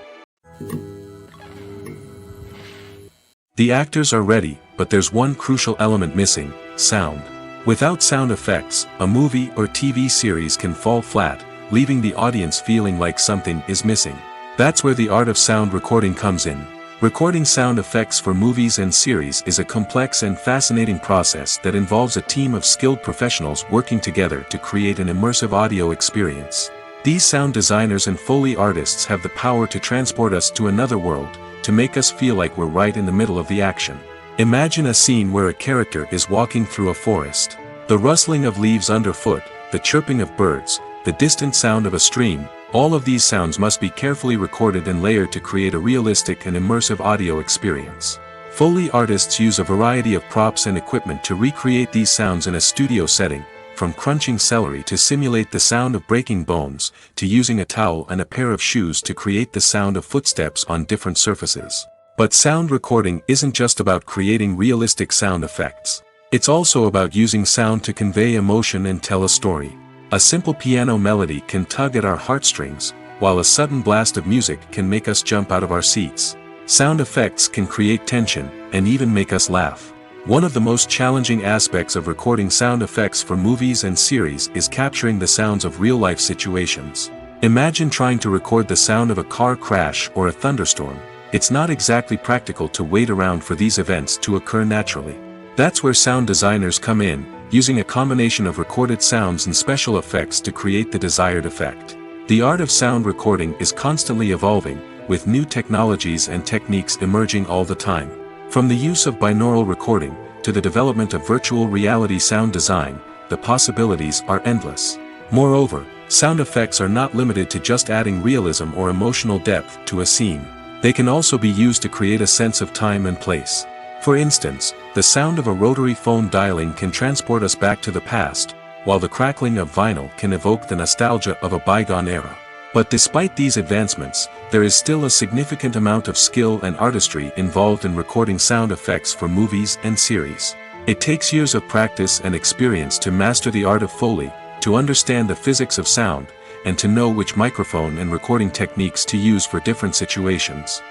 The actors are ready, but there's one crucial element missing: sound. Without sound effects, a movie or TV series can fall flat, leaving the audience feeling like something is missing. That's where the art of sound recording comes in. Recording sound effects for movies and series is a complex and fascinating process that involves a team of skilled professionals working together to create an immersive audio experience. These sound designers and Foley artists have the power to transport us to another world, to make us feel like we're right in the middle of the action. Imagine a scene where a character is walking through a forest. The rustling of leaves underfoot, the chirping of birds, the distant sound of a stream, all of these sounds must be carefully recorded and layered to create a realistic and immersive audio experience. Foley artists use a variety of props and equipment to recreate these sounds in a studio setting, from crunching celery to simulate the sound of breaking bones, to using a towel and a pair of shoes to create the sound of footsteps on different surfaces. But sound recording isn't just about creating realistic sound effects. It's also about using sound to convey emotion and tell a story. A simple piano melody can tug at our heartstrings, while a sudden blast of music can make us jump out of our seats. Sound effects can create tension, and even make us laugh. One of the most challenging aspects of recording sound effects for movies and series is capturing the sounds of real-life situations. Imagine trying to record the sound of a car crash or a thunderstorm. It's not exactly practical to wait around for these events to occur naturally. That's where sound designers come in, using a combination of recorded sounds and special effects to create the desired effect. The art of sound recording is constantly evolving, with new technologies and techniques emerging all the time. From the use of binaural recording, to the development of virtual reality sound design, the possibilities are endless. Moreover, sound effects are not limited to just adding realism or emotional depth to a scene. They can also be used to create a sense of time and place. For instance, the sound of a rotary phone dialing can transport us back to the past, while the crackling of vinyl can evoke the nostalgia of a bygone era. But despite these advancements, there is still a significant amount of skill and artistry involved in recording sound effects for movies and series. It takes years of practice and experience to master the art of Foley, to understand the physics of sound, and to know which microphone and recording techniques to use for different situations.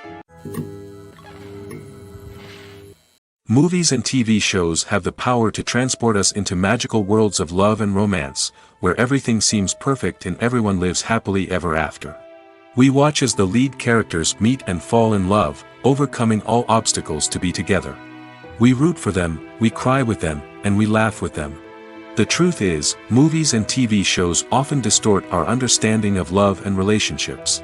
Movies and TV shows have the power to transport us into magical worlds of love and romance, where everything seems perfect and everyone lives happily ever after. We watch as the lead characters meet and fall in love, overcoming all obstacles to be together. We root for them, we cry with them, and we laugh with them. The truth is, movies and TV shows often distort our understanding of love and relationships.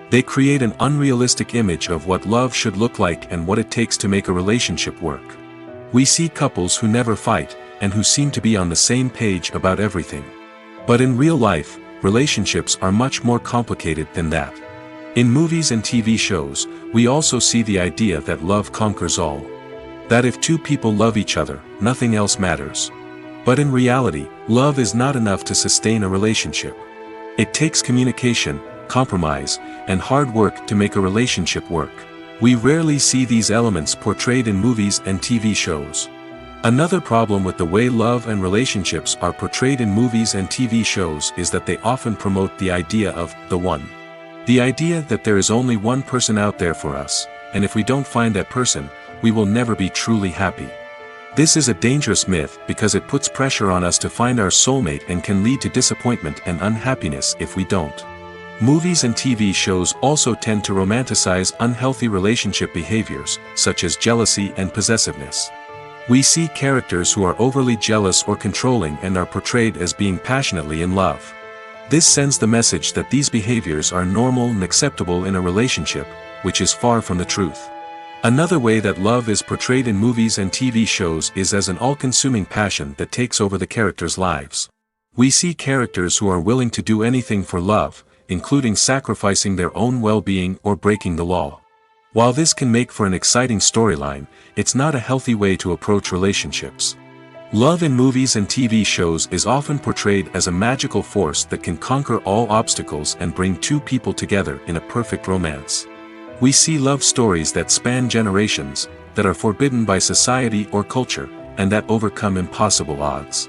They create an unrealistic image of what love should look like and what it takes to make a relationship work. We see couples who never fight, and who seem to be on the same page about everything. But in real life, relationships are much more complicated than that. In movies and TV shows, we also see the idea that love conquers all. That if two people love each other, nothing else matters. But in reality, love is not enough to sustain a relationship. It takes communication, compromise, and hard work to make a relationship work. We rarely see these elements portrayed in movies and TV shows. Another problem with the way love and relationships are portrayed in movies and TV shows is that they often promote the idea of the one. The idea that there is only one person out there for us, and if we don't find that person, we will never be truly happy. This is a dangerous myth because it puts pressure on us to find our soulmate and can lead to disappointment and unhappiness if we don't. Movies and TV shows also tend to romanticize unhealthy relationship behaviors, such as jealousy and possessiveness. We see characters who are overly jealous or controlling and are portrayed as being passionately in love. This sends the message that these behaviors are normal and acceptable in a relationship, which is far from the truth. Another way that love is portrayed in movies and TV shows is as an all-consuming passion that takes over the characters' lives. We see characters who are willing to do anything for love, including sacrificing their own well-being or breaking the law. While this can make for an exciting storyline, it's not a healthy way to approach relationships. Love in movies and TV shows is often portrayed as a magical force that can conquer all obstacles and bring two people together in a perfect romance. We see love stories that span generations, that are forbidden by society or culture, and that overcome impossible odds.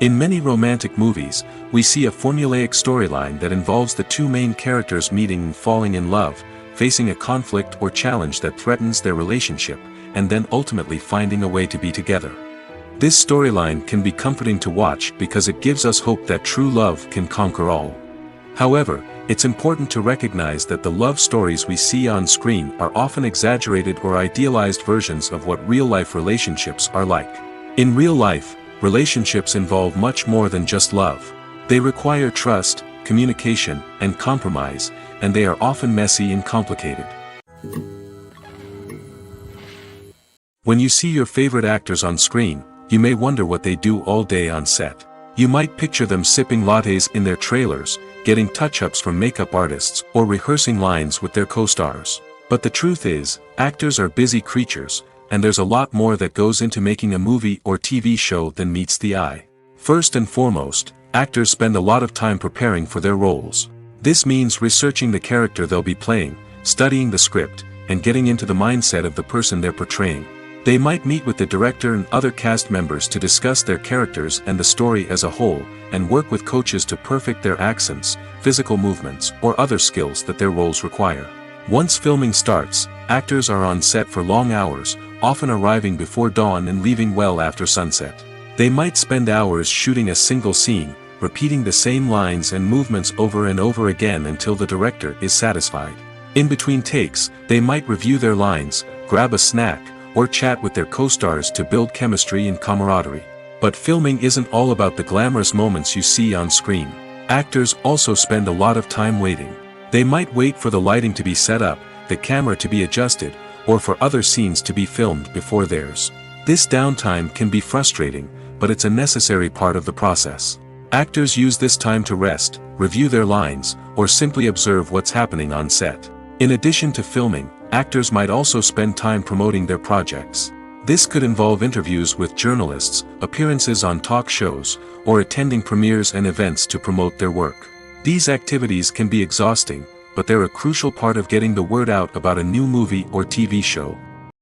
In many romantic movies, we see a formulaic storyline that involves the two main characters meeting and falling in love, facing a conflict or challenge that threatens their relationship, and then ultimately finding a way to be together. This storyline can be comforting to watch because it gives us hope that true love can conquer all. However, it's important to recognize that the love stories we see on screen are often exaggerated or idealized versions of what real-life relationships are like. In real life, relationships involve much more than just love. They require trust, communication, and compromise, and they are often messy and complicated. When you see your favorite actors on screen, you may wonder what they do all day on set. You might picture them sipping lattes in their trailers, getting touch-ups from makeup artists, or rehearsing lines with their co-stars. But the truth is, actors are busy creatures, and there's a lot more that goes into making a movie or TV show than meets the eye. First and foremost, actors spend a lot of time preparing for their roles. This means researching the character they'll be playing, studying the script, and getting into the mindset of the person they're portraying. They might meet with the director and other cast members to discuss their characters and the story as a whole, and work with coaches to perfect their accents, physical movements, or other skills that their roles require. Once filming starts, actors are on set for long hours, often arriving before dawn and leaving well after sunset. They might spend hours shooting a single scene, repeating the same lines and movements over and over again until the director is satisfied. In between takes, they might review their lines, grab a snack, or chat with their co-stars to build chemistry and camaraderie. But filming isn't all about the glamorous moments you see on screen. Actors also spend a lot of time waiting. They might wait for the lighting to be set up, the camera to be adjusted, or for other scenes to be filmed before theirs. This downtime can be frustrating, but it's a necessary part of the process. Actors use this time to rest, review their lines, or simply observe what's happening on set. In addition to filming, actors might also spend time promoting their projects. This could involve interviews with journalists, appearances on talk shows, or attending premieres and events to promote their work. These activities can be exhausting, but they're a crucial part of getting the word out about a new movie or TV show.